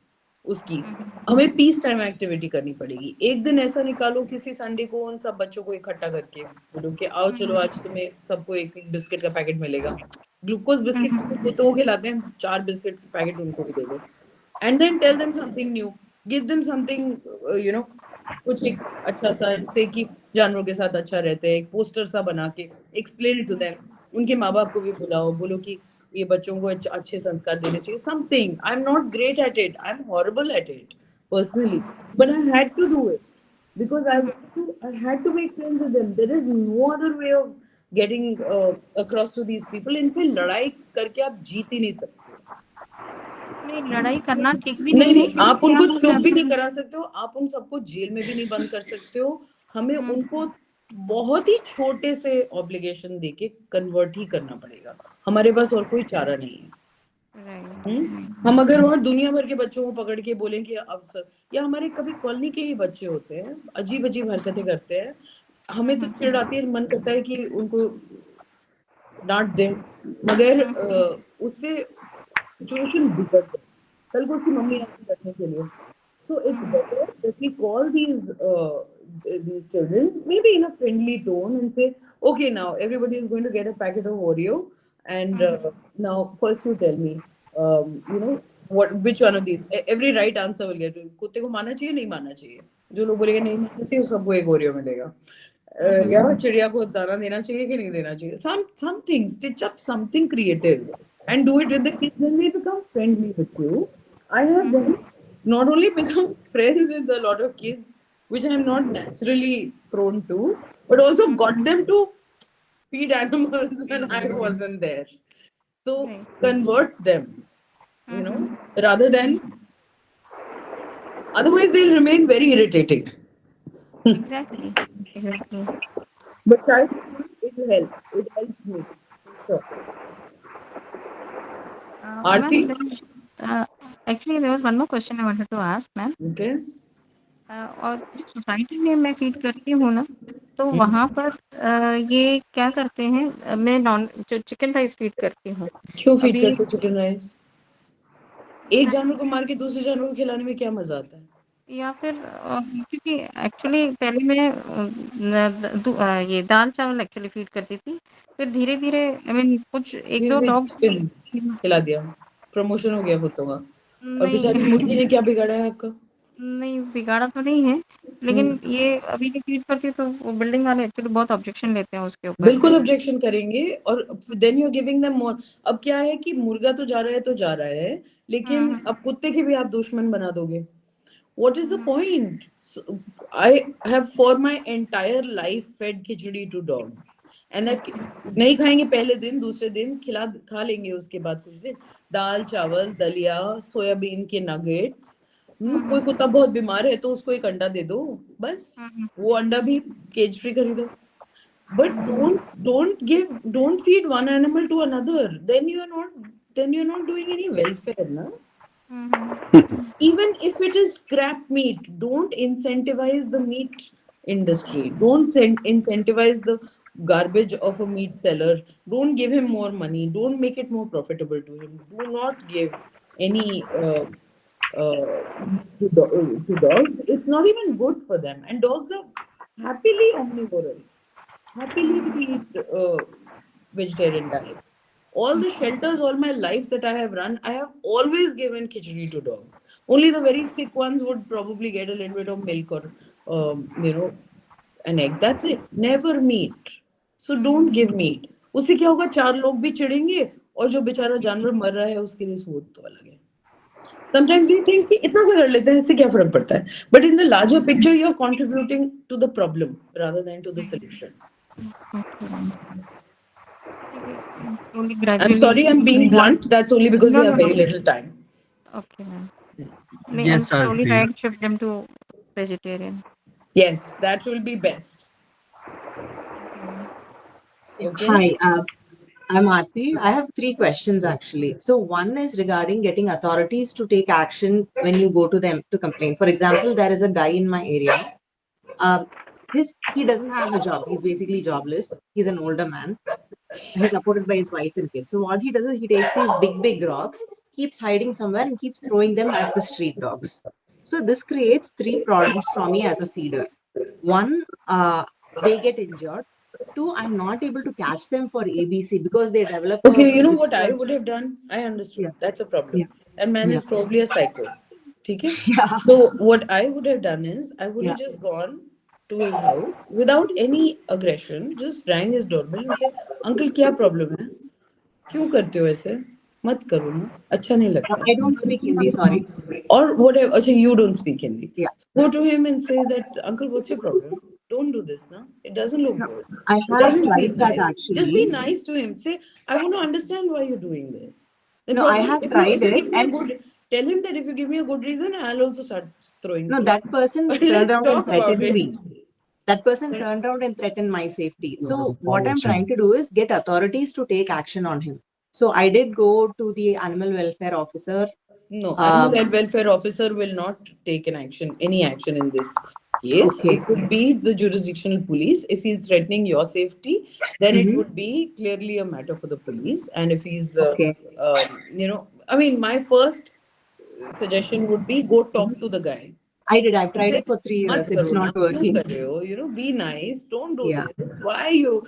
उसकी। हमें पीस टाइम एक्टिविटी करनी पड़ेगी। एक दिन ऐसा निकालो किसी संडे को, उन सब बच्चों को इकट्ठा करके बोलो कि आओ चलो आज तुम्हें सबको एक एक बिस्किट का पैकेट मिलेगा। ग्लूकोज बिस्किट तो खिलाते हैं, 4 बिस्किट का पैकेट उनको भी दे दो। And then tell them something new, give them something, कुछ एक अच्छा सा से कि जानवरों के साथ अच्छा रहते हैं, एक पोस्टर सा बना के एक्सप्लेन इट टू देम। उनके माँ बाप को भी बुलाओ, बोलो कि ये बच्चों को अच्छे संस्कार देने चाहिए। Something, I am not great at it, I am horrible at it personally, but I had to do it because I had to make friends with them. There is no other way of getting across to these people. इनसे लड़ाई करके आप जीत ही नहीं सकते। नहीं, लड़ाई करना ठीक भी नहीं नहीं है नहीं, आप क्योंकि उनको आप चुप भी नहीं करा सकते हो, आप उन सबको जेल में भी नहीं बंद कर सकते हो। हमें उनको बहुत ही छोटे से ऑब्लिगेशन देके कन्वर्ट ही करना पड़ेगा, हमारे पास और कोई चारा नहीं है। हम अगर वहां दुनिया भर के बच्चों को पकड़ के बोलें कि अब सर, या हमारे कभी कॉलोनी के ही बच्चे होते हैं अजीब अजीब हरकतें करते हैं, हमें तो चिढ़ आती है, मन करता है कि उनको डांट दें, मगर उससे सिचुएशन बिगड़ जाए, कल को उसकी मम्मी आती करने के लिए। So it's better that we call these children maybe in a friendly tone and say, okay, now everybody is going to get a packet of Oreo, and now first you tell me, which one of these? Every right answer will get. कुत्ते को मारना चाहिए, नहीं मारना चाहिए? जो लोग बोलेंगे नहीं मारना चाहिए, सबको एक Oreo मिलेगा। या चिड़िया को दाना देना चाहिए कि नहीं देना चाहिए? Something, stitch up something creative and do it with the kids, and they become friendly with you. I have them not only become friends with a lot of kids, which I am not naturally prone to, but also got them to feed animals when I wasn't there. So convert them, rather than, otherwise they'll remain very irritating. Exactly. But try to see, it will help. It helps me. Sure. Aarti? Actually, there was one more question I wanted to ask, ma'am. Okay. और society में मैं feed करती हूँ ना, तो वहाँ पर ये क्या करते हैं, मैं जो चिकन राइस फीड करती हूँ। क्यों फीड करते हो चिकन राइस? एक जानवर को मार के दूसरे जानवर को खिलाने में क्या मजा आता है? या फिर क्योंकि एक्चुअली पहले मैं ये दाल चावल एक्चुअली फीड करती थी, फिर धीरे धीरे आई मीन कुछ एक दो डॉग खिला दिया, प्रमोशन हो गया कुत्तों का। और नहीं बेचारी मुर्गी ने क्या बिगाड़ा है आपका? नहीं, बिगाड़ा तो नहीं है, लेकिन ये अभी जो फीड करती है तो वो बिल्डिंग वाले एक्चुअली बहुत ऑब्जेक्शन लेते हैं उसके ऊपर। बिल्कुल ऑब्जेक्शन करेंगे, और then you are giving them more. अब क्या है कि मुर्गा तो जा रहा है, लेकिन अब कुत्ते के भी आप दुश्मन बना दोगे। What is the point? So, I have for my entire life fed khichdi to dogs, and that नहीं खाएंगे पहले दिन, दूसरे दिन खा लेंगे, उसके बाद कुछ दिन दाल चावल दलिया सोयाबीन के नगेट्स। कोई कुत्ता बहुत बीमार है तो उसको एक अंडा दे दो, बस वो अंडा भी केज फ्री खरीदो। But don't feed one animal to another. Then you're not doing any welfare, na? Even if it is scrap meat, don't incentivize the meat industry. Don't incentivize the garbage of a meat seller. Don't give him more money. Don't make it more profitable to him. Do not give any to dogs. It's not even good for them. And dogs are happily omnivorous. Happily eat vegetarian diet. All the shelters, all my life that I have run, I have always given khichdi to dogs. Only the very sick ones would probably get a little bit of milk or, an egg. That's it. Never meat. So don't give meat. उससे क्या होगा, 4 लोग भी चिढ़ेंगे और जो बेचारा जानवर मर रहा है उसके लिए सूद तो अलग है. Sometimes we think कि इतना सा कर लेते हैं, इससे क्या फर्क पड़ता है. But in the larger picture, you are contributing to the problem rather than to the solution. I'm sorry, I'm being blunt. That's only because we have very little time. Okay, ma'am. Yes, and slowly Aarti. try and shift them to vegetarian. Yes, that will be best. Okay. Hi, I'm Aarti. I have 3 questions actually. So one is regarding getting authorities to take action when you go to them to complain. For example, there is a guy in my area. He doesn't have a job. He's basically jobless. He's an older man. He's supported by his wife and kids. So what he does is he takes these big rocks, keeps hiding somewhere and keeps throwing them at the street dogs. So this creates 3 problems for me as a feeder. One, they get injured. 2, I'm not able to catch them for ABC because they develop. Okay, you know what I would have done? I understood. Yeah. That's a problem. Yeah. That man is probably a psycho. Okay? Yeah. So what I would have done is I would have Yeah. just gone to his house without any aggression, just rang his doorbell and say, Uncle, क्या problem है? क्यों करते हो ऐसे? मत करो ना, अच्छा नहीं लगता. I don't speak Hindi, sorry. Or whatever. Actually, you don't speak Hindi. Yeah. Go to him and say that, Uncle, what's your problem? Don't do this now. It doesn't look good. I It have doesn't tried feel that nice. actually. Just be nice to him. Say, I want to understand why you're doing this. Then No, I probably have if tried you it give me a and- good, tell him that if you give me a good reason, I'll also start throwing. No, stones. that person But turned let's around and talk about threatened it. me. That person turned around and threatened my safety. So what I'm trying to do is get authorities to take action on him. So I did go to the animal welfare officer. No, animal welfare officer will not take any action in this case. Okay. It would be the jurisdictional police. If he's threatening your safety, then it would be clearly a matter for the police. And if he's, Okay. I mean, my first suggestion would be go talk to the guy. I did. I've tried Say, it for 3 years. "मत It's करो ना, not क्यों working. कर रहे हो? Be nice. Don't do Yeah. this. Why are you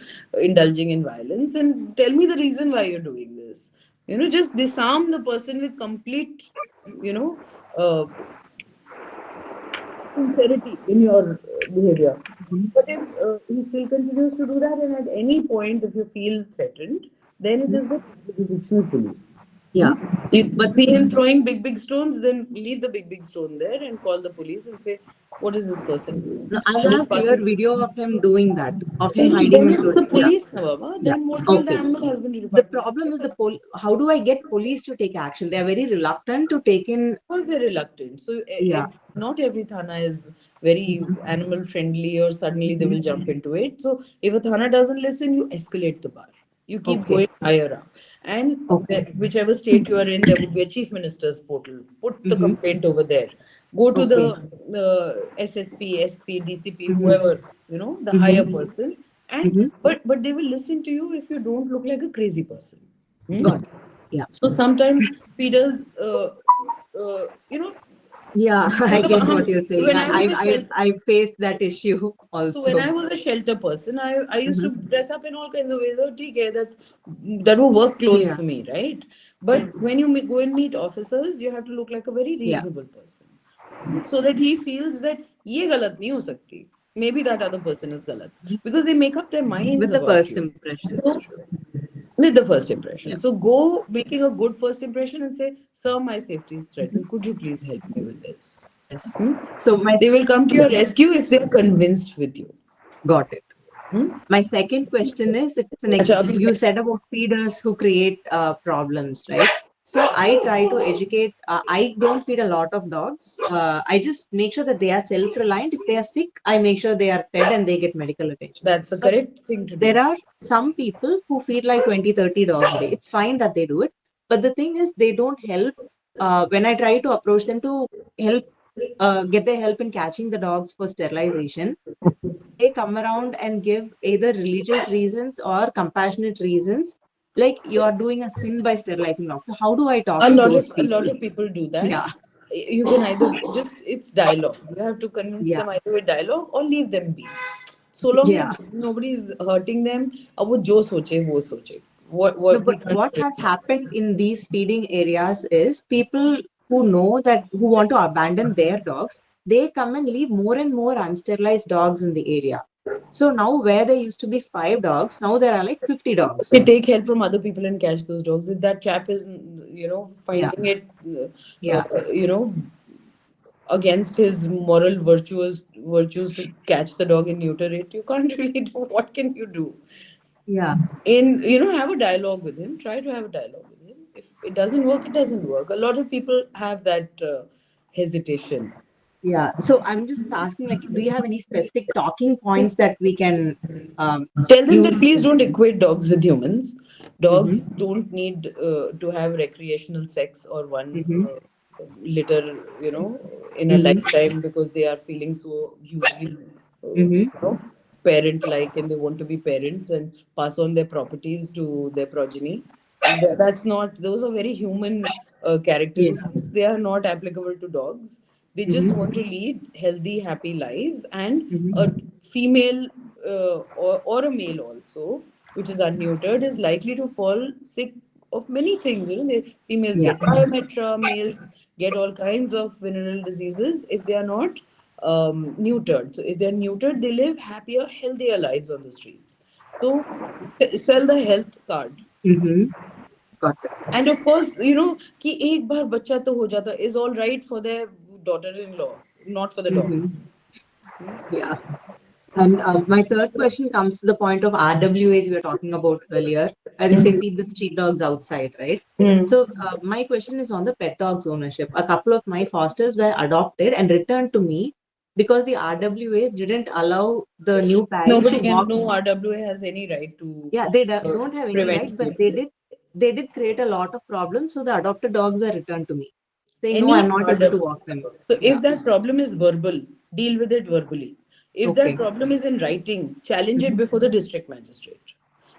indulging in violence? And tell me the reason why you're doing this. Just disarm the person with complete, sincerity in your behavior. But if he still continues to do that, and at any point, if you feel threatened, then it is the jurisdictional police. Yeah. But see him throwing big stones, then leave the big stone there and call the police and say, what is this person doing? No, I have clear video of him doing that, of him hiding Then in it's the clothes. police, now, Baba. Then what will the Okay. animal husbandry The department? problem is how do I get police to take action? They are very reluctant to take in. Because they're reluctant. So Yeah. not every thana is very animal friendly or suddenly they will jump into it. So if a thana doesn't listen, you escalate the bar. You keep Okay. going higher up. And whichever state you are in, there would be a chief minister's portal. Put the complaint over there. Go to the SSP, SP, DCP, whoever, the higher person. And but they will listen to you if you don't look like a crazy person. Got it. Yeah. So sometimes feeders, Yeah, I get what you're saying. When I faced that issue also. So when I was a shelter person, I used to dress up in all kinds of ways. Oh, okay, that were work clothes for me, right? But when you go and meet officers, you have to look like a very reasonable person, so that he feels that ये गलत नहीं हो सकती. Maybe that other person is galat, because they make up their minds with the about first you. impression. So, with the first impression. Yeah. So go making a good first impression and say, sir, my safety is threatened. Could you please help me with this? Yes. So They will come to your rescue if they are convinced with you. Got it. My second question is, you said about feeders who create problems, right? So I try to educate. I don't feed a lot of dogs. I just make sure that they are self-reliant. If they are sick, I make sure they are fed and they get medical attention. That's the correct thing to do. There are some people who feed like 20-30 dogs a day. It's fine that they do it. But the thing is, they don't help. When I try to approach them to help, get their help in catching the dogs for sterilization, they come around and give either religious reasons or compassionate reasons, like you are doing a sin by sterilizing dogs. So how do I talk to those people? A lot of people do that. Yeah. You can either it's dialogue. You have to convince them either with dialogue or leave them be. So long as nobody is hurting them, अब वो जो सोचे वो सोचे. No, but what has happened in these feeding areas is people who know that who want to abandon their dogs, they come and leave more and more unsterilized dogs in the area. So now where there used to be 5 dogs, now there are like 50 dogs. They take help from other people and catch those dogs. If that chap is, finding it, Yeah. against his moral virtues to catch the dog and neuter it, you can't really do. What can you do? Yeah. Have a dialogue with him. Try to have a dialogue with him. If it doesn't work, it doesn't work. A lot of people have that hesitation. Yeah. So I'm just asking, like, do you have any specific talking points that we can Tell them that use? please don't equate dogs with humans. Dogs don't need to have recreational sex or one litter, in a lifetime, because they are feeling so hugely, parent-like, and they want to be parents and pass on their properties to their progeny. That's not. Those are very human characteristics. They are not applicable to dogs. They just want to lead healthy, happy lives, and a female or a male also, which is unneutered, is likely to fall sick of many things. Females get pyometra, males get all kinds of venereal diseases if they are not neutered. So if they're neutered, they live happier, healthier lives on the streets. So sell the health card. Got it. And of course, कि एक बार बच्चा तो हो जाता is all right for their daughter-in-law, not for the dog. Yeah. And my third question comes to the point of RWAs we were talking about earlier. They say feed the street dogs outside, right? So my question is on the pet dogs ownership. A couple of my fosters were adopted and returned to me because the RWAs didn't allow the new parents to walk. No RWA has any right to. Yeah, they don't have any right, but they did create a lot of problems. So the adopted dogs were returned to me, saying, no, I'm not able to walk them. So if that problem is verbal, deal with it verbally. If that problem is in writing, challenge it before the district magistrate.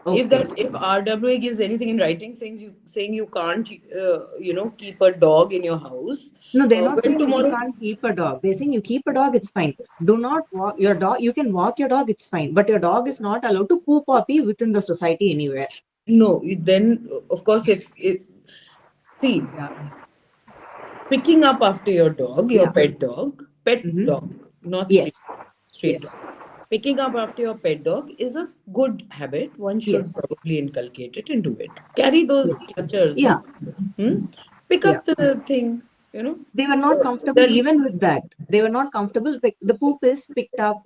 If RWA gives anything in writing saying you can't keep a dog in your house. No, they're not saying you can't keep a dog. They're saying you keep a dog, it's fine. Do not walk your dog. You can walk your dog, it's fine. But your dog is not allowed to poop or pee within the society anywhere. No, then of course picking up after your dog, your pet dog, not street dog. Picking up after your pet dog is a good habit. One should probably inculcate it and do it. Carry those clutchers. Yeah. Pick up the thing, They were not comfortable even with that. They were not comfortable. The poop is picked up.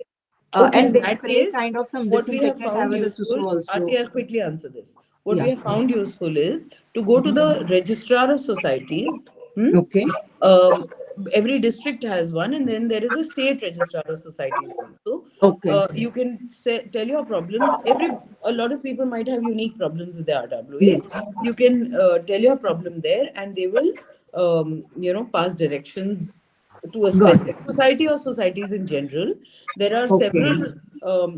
And they spray kind of some disinfectant over the susu also. I'll quickly answer this. What we have found useful is to go to the registrar of societies. Okay. Every district has one, and then there is a state registrar of societies also. Okay. You can tell your problems. A lot of people might have unique problems with the RWAs. Yes. You can tell your problem there, and they will, pass directions to a specific society or societies in general. There are several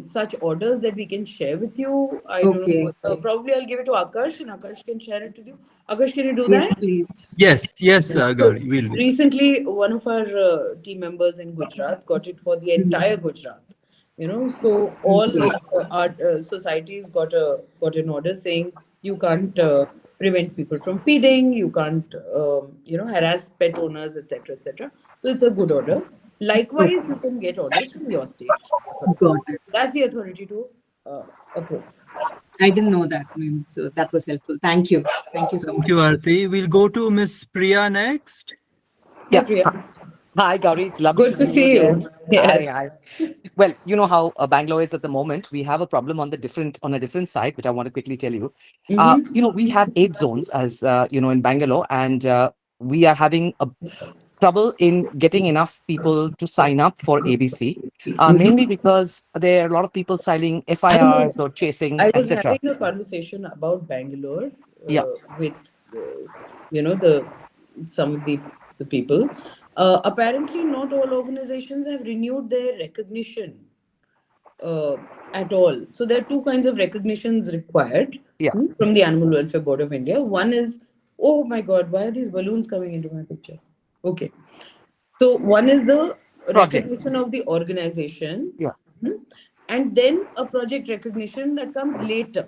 such orders that we can share with you. I don't know. Probably I'll give it to Akash, and Akash can share it with you. Akash, can you do that? Please. Yes, Gauri, will. Recently, one of our team members in Gujarat got it for the entire Gujarat. So all our societies got an order saying you can't prevent people from feeding, you can't harass pet owners, etc., etc. So it's a good order. Likewise, you can get orders from your state. Got it. That's the authority to approach. I didn't know that. So that was helpful. Thank you. Thank you so much. Thank you, Aarti. We'll go to Miss Priya next. Yeah, Priya. Hi, Gauri. It's lovely to see you. Yes. Hi. Well, you know how Bangalore is at the moment. We have a problem on a different side, which I want to quickly tell you. We have 8 zones as in Bangalore, and we are having a trouble in getting enough people to sign up for ABC, mainly because there are a lot of people signing FIRs or chasing, I was etc. having a conversation about Bangalore with some of the people. Apparently, not all organizations have renewed their recognition at all. So there are 2 kinds of recognitions required from the Animal Welfare Board of India. One is, oh my God, why are these balloons coming into my picture? Okay. So one is the recognition of the organization. And then a project recognition that comes later.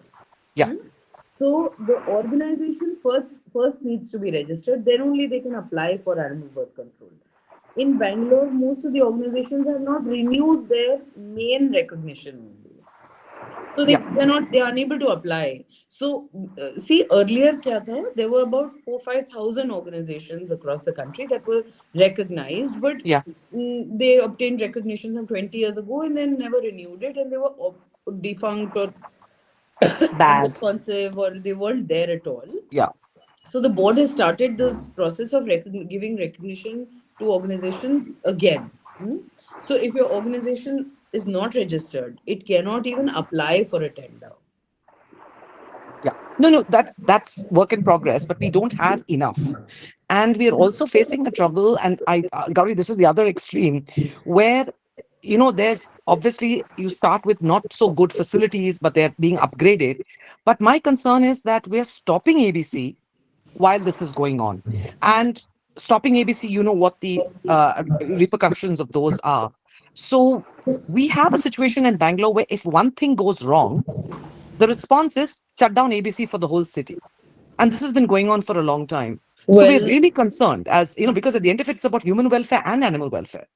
So the organization first needs to be registered. Then only they can apply for animal birth control. In Bangalore, most of the organizations have not renewed their main recognition only. So Yeah. they're unable to apply. So see, earlier kya tha? There were about 4-5 thousand organizations across the country that were recognized, but Yeah. they obtained recognition some 20 years ago and then never renewed it, and they were defunct or Bad. unresponsive, or they weren't there at all. Yeah. So the board has started this process of giving recognition to organizations again. So if your organization is not registered, it cannot even apply for a tender. Yeah. No, that's work in progress, but we don't have enough. And we are also facing a trouble. And Gauri, this is the other extreme where, there's obviously you start with not so good facilities, but they're being upgraded. But my concern is that we're stopping ABC while this is going on. And stopping ABC, you know what the repercussions of those are. So we have a situation in Bangalore where if one thing goes wrong, the response is shut down ABC for the whole city. And this has been going on for a long time. So we're Well, really concerned, as because at the end of it, it's about human welfare and animal welfare.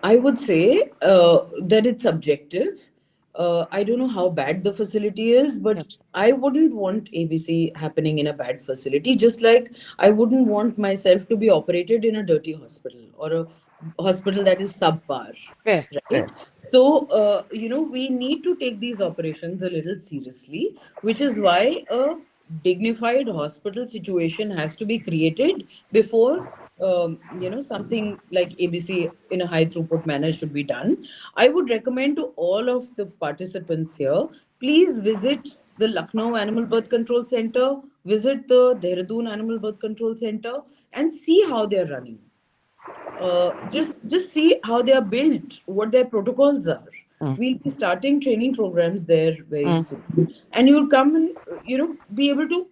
I would say that it's subjective. I don't know how bad the facility is, but Yes. I wouldn't want ABC happening in a bad facility, just like I wouldn't want myself to be operated in a dirty hospital or a hospital that is subpar, Fair, right? fair. So, we need to take these operations a little seriously, which is why a dignified hospital situation has to be created before something like ABC in a high throughput manner should be done. I would recommend to all of the participants here, please visit the Lucknow Animal Birth Control Center, visit the Dehradun Animal Birth Control Center, and see how they're running. Just see how they are built, what their protocols are. Mm, We'll be starting training programs there very mm. soon, and you'll come and be able to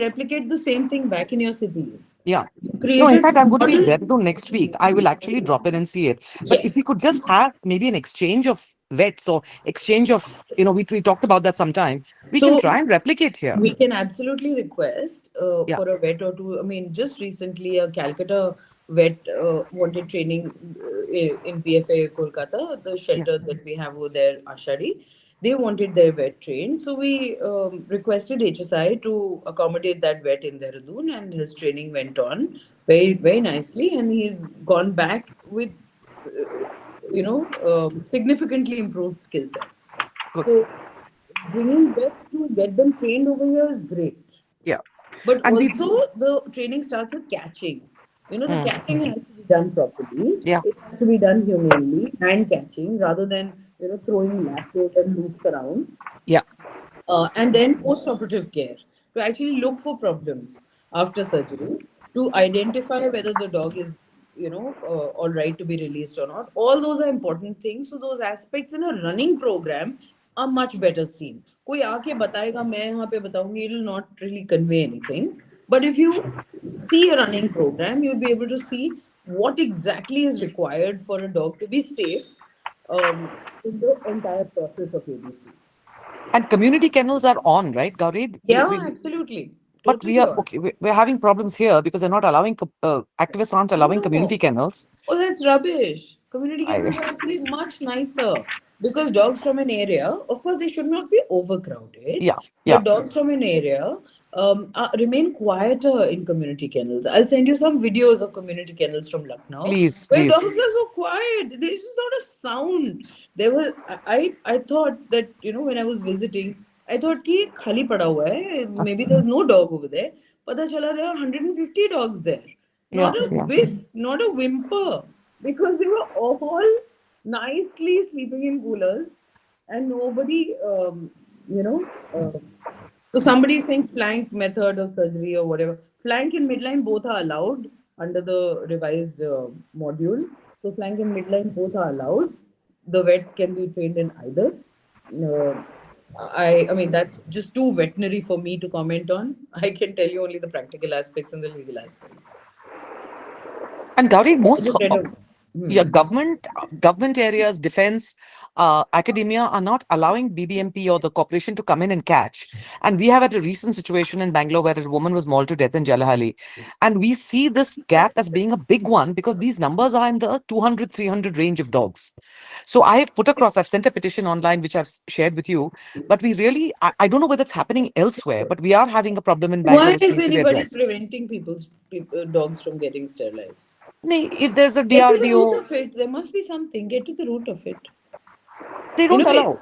replicate the same thing back in your cities. Yeah. No, in Created fact, I'm going to be in model. Dehradun next week. I will actually drop in and see it. But if we Yes. could just have maybe an exchange of vets or exchange of, we talked about that sometime. We can So try and replicate here. we can absolutely request Yeah. for a vet or two. I mean, just recently, a Calcutta vet wanted training in PFA Kolkata, the Yeah. shelter that we have over there, Ashadi. They wanted their vet trained. So we requested HSI to accommodate that vet in Dehradun, and his training went on very, very nicely. And he's gone back with, significantly improved skill sets. Good. So bringing vets to get them trained over here is great. Yeah. But And we, also the training starts with catching. The mm, catching has to be done properly. yeah. It has to be done humanely, hand catching rather than throwing lassos and loops around. Yeah. And then post-operative care to actually look for problems after surgery, to identify whether the dog is all right to be released or not. All those are important things. So those aspects in a running program are much better seen. कोई आके बताएगा मैं यहाँ पे बताऊंगी, it will not really convey anything. But if you see a running program, you'll be able to see what exactly is required for a dog to be safe in the entire process of ABC. And community kennels are on, right, Gauri? Yeah, absolutely. But we Totally are on. okay. We're having problems here because they're not allowing activists aren't allowing community No. kennels. Oh, that's rubbish. Community I, kennels are actually much nicer because dogs from an area, of course, they should not be overcrowded, yeah, yeah. but dogs from an area remain quieter in community kennels. I'll send you some videos of community kennels from Lucknow Please, where please. dogs are so quiet. There's just not a sound. There was I thought that when I was visiting, I thought कि खाली पड़ा हुआ है. Maybe there's no dog over there. पता चला there are 150 dogs there. Yeah, Not a yeah. whiff, not a whimper, because they were all nicely sleeping in coolers, and nobody, so somebody is saying flank method of surgery or whatever. Flank and midline both are allowed under the revised module. So flank and midline both are allowed. The vets can be trained in either. Uh, I mean, that's just too veterinary for me to comment on. I can tell you only the practical aspects and the legal aspects. And Gauri, I just read a Yeah, government areas, defense, academia are not allowing BBMP or the corporation to come in and catch. And we have had a recent situation in Bangalore where a woman was mauled to death in Jalahali. And we see this gap as being a big one because these numbers are in the 200, 300 range of dogs. So I have put across, I've sent a petition online, which I've shared with you. But we really, I don't know whether it's happening elsewhere, but we are having a problem in Bangalore Why which is needs to be anybody addressed. preventing dogs from getting sterilized? Nee, if there's a Get to the root DRDO, of it. There must be something. Get to the root of it. they You don't know, allow.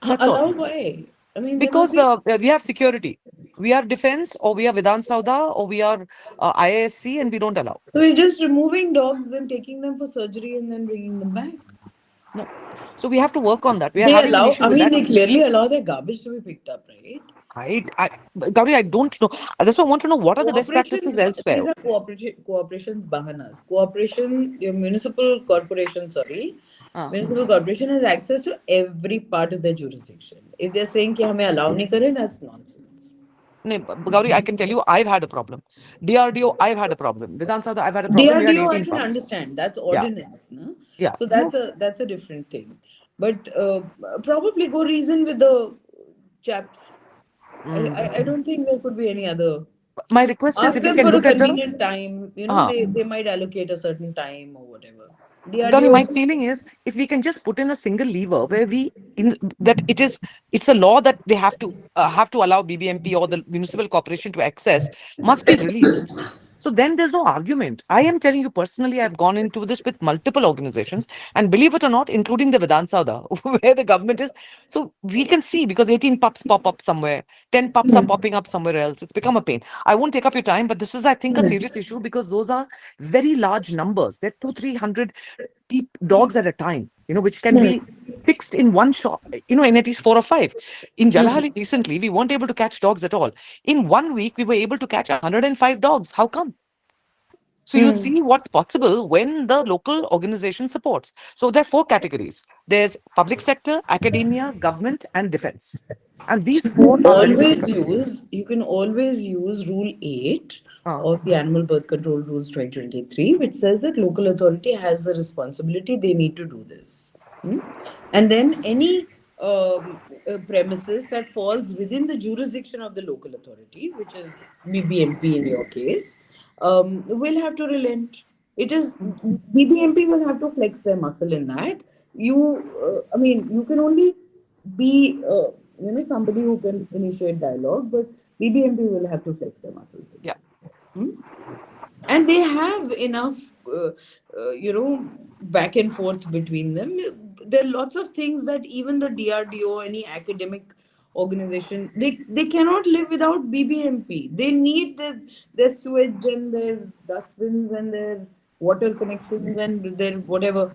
That's all. allow why? I mean, there must Because be. we have security. We are defense, or we are Vidhan Sauda, or we are IASC, and we don't allow. So we're just removing dogs and taking them for surgery and then bringing them back. No. So we have to work on that. We are They having an allow. issue I with mean, that. they clearly allow their garbage to be picked up, right? Gauri, I don't know. That's why I want to know what are the best practices Cooperation. elsewhere. These are cooperations bahanas. Cooperation. Your municipal corporation. Sorry. Uh, Municipal corporation has access to every part of their jurisdiction. If they're saying कि हमें allow नहीं करे, that's nonsense. Gauri, I can tell you, I've had a problem. DRDO, I've had a problem. Vidhan Sauda, I've had a problem. We had DRDO, I 18 can pups. understand. That's Yeah, ordinance, no? yeah. So No, that's a different thing. But probably go reason with the chaps. I don't think there could be any other. my request is Ask if you them can for a look at the. convenient time. You know, Uh, they might allocate a certain time or whatever. Gauri, DRDO. my feeling is if we can just put in a single lever where that it's a law that they have to allow BBMP or the municipal corporation to access must be released. So then there's no argument. I am telling you personally, I've gone into this with multiple organizations, and believe it or not, including the Vedant Sauda, where the government is. So we can see because 18 pups pop up somewhere, 10 pups are popping up somewhere else. It's become a pain. I won't take up your time, but this is, I think, a serious issue because those are very large numbers. They're 200-300 dogs at a time, which can be fixed in one shot, in at least 4 or 5. In Jalahali recently, we weren't able to catch dogs at all. In 1 week, we were able to catch 105 dogs. How come? So you see what's possible when the local organization supports. So there are 4 categories. There's public sector, academia, government, and defense. And these 4 are very difficult. You can always use Rule 8 Uh, of the Animal Birth Control Rules 2023, which says that local authority has the responsibility, they need to do this. And then any premises that falls within the jurisdiction of the local authority, which is BBMP in your case, will have to relent. It is BBMP will have to flex their muscle in that. I mean, you can only be somebody who can initiate dialogue, but BBMP will have to flex their muscles. Yeah. And they have enough, back and forth between them. There are lots of things that even the DRDO, any academic organization, they cannot live without BBMP. They need their sewage and their dustbins and their water connections and their whatever.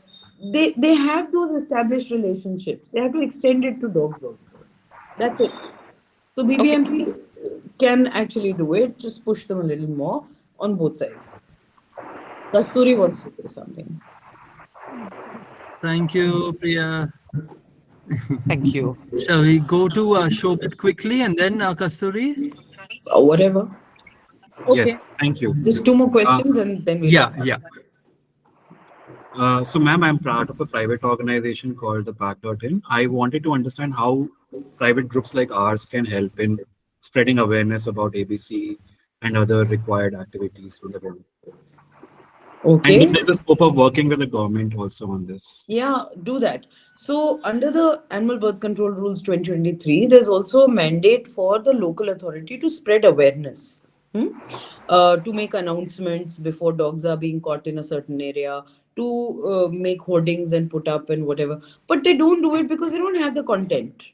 They have those established relationships. They have to extend it to dogs also. That's it. So Okay. BBMP can actually do it. Just push them a little more on both sides. Kasturi wants to say something. Thank you, Priya. Thank you. Shall we go to Shobit quickly and then Kasturi? Whatever. Okay. Yes, thank you. Just 2 more questions and then we'll Yeah. So, ma'am, I'm part of a private organization called the Pack.in. I wanted to understand how private groups like ours can help in spreading awareness about ABC and other required activities for the government. Okay. And if there's a scope of working with the government also on this. Yeah, do that. So, under the Animal Birth Control Rules 2023, there's also a mandate for the local authority to spread awareness, to make announcements before dogs are being caught in a certain area, to make hoardings and put up and whatever. But they don't do it because they don't have the content.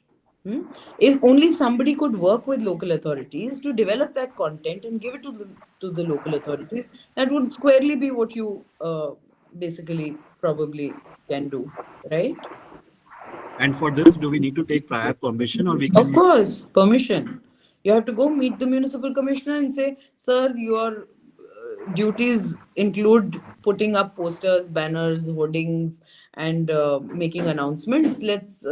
If only somebody could work with local authorities to develop that content and give it to the local authorities, that would squarely be what you basically probably can do, right? And for this, do we need to take prior permission or we can? Of course, permission. You have to go meet the municipal commissioner and say, sir, your duties include putting up posters, banners, hoardings, and making announcements. Let's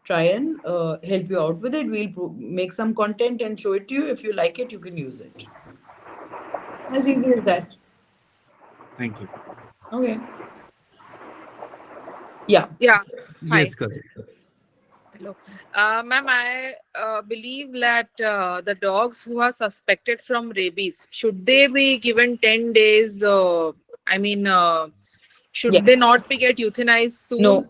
try and help you out with it. We'll make some content and show it to you. If you like it, you can use it. As easy as that. Thank you. Okay. Yeah. Yeah. Hi. Yes, correct. Hello. Ma'am, I believe that the dogs who are suspected from rabies, should they be given 10 days? I mean, should they Yes. not be get euthanized soon? No.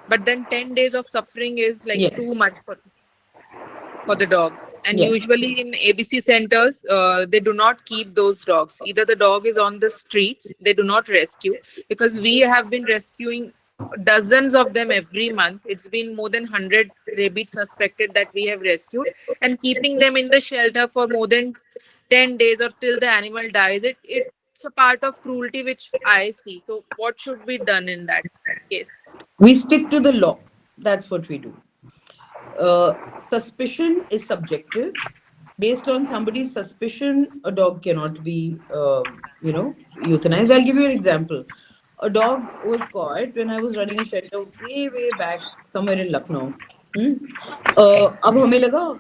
But then 10 days of suffering is like too Yes. much for the dog. And Yes. usually in ABC centers, they do not keep those dogs. Either the dog is on the streets, they do not rescue, because we have been rescuing dozens of them every month. It's been more than 100 rabies suspected that we have rescued, and keeping them in the shelter for more than 10 days or till the animal dies, it's a part of cruelty which I see. So what should be done in that case? We stick to the law. That's what we do. Suspicion is subjective. Based on somebody's suspicion, a dog cannot be, euthanized. I'll give you an example. A dog was caught when I was running a shelter way, way back somewhere in Lucknow. Hmm? अब हमें लगा,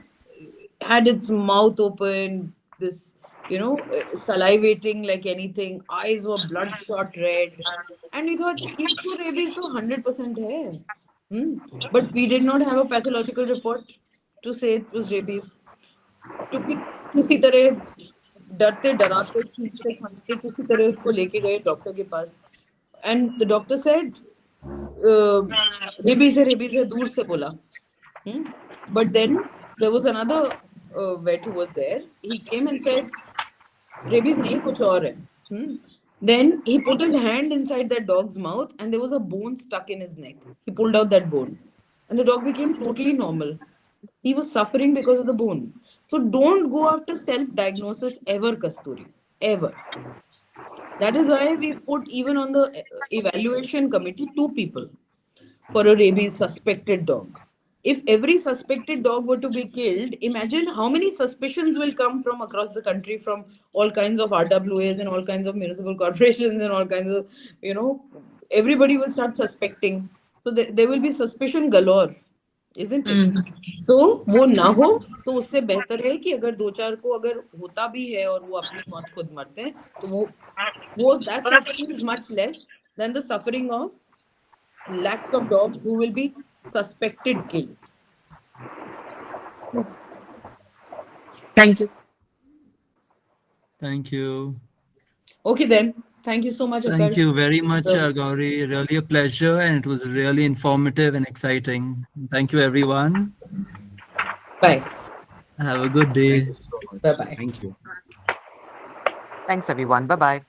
had its mouth open, this, salivating like anything. Eyes were bloodshot red, and we thought, इसको rabies तो 100% है. Hmm? But we did not have a pathological report to say it was rabies. Took it किसी तरह डरते डराते खींचते खींचते किसी तरह उसको लेके गए डॉक्टर के पास. And the doctor said, rabies है दूर से बोला. But then there was another vet who was there. He came and said, rabies nahi, kuch aur hai. Then he put his hand inside that dog's mouth and there was a bone stuck in his neck. He pulled out that bone and the dog became totally normal. He was suffering because of the bone. So don't go after self-diagnosis ever, Kasturi. Ever. That is why we put even on the evaluation committee 2 people for a rabies suspected dog. If every suspected dog were to be killed, imagine how many suspicions will come from across the country from all kinds of RWAs and all kinds of municipal corporations and all kinds of, everybody will start suspecting. So there will be suspicion galore, isn't it? So वो ना हो तो उससे बेहतर है कि अगर 2-4 को अगर होता भी है और वो अपनी मौत खुद मरते हैं तो वो that suffering is much less than the suffering of lakhs of dogs who will be suspected killed. Thank you. Thank you. Okay then. Thank you so much, Akar. Thank you very much, Gauri. Really a pleasure, and it was really informative and exciting. Thank you, everyone. Bye. Have a good day. Thank you so much. Bye-bye. Thank you. Thanks, everyone. Bye-bye.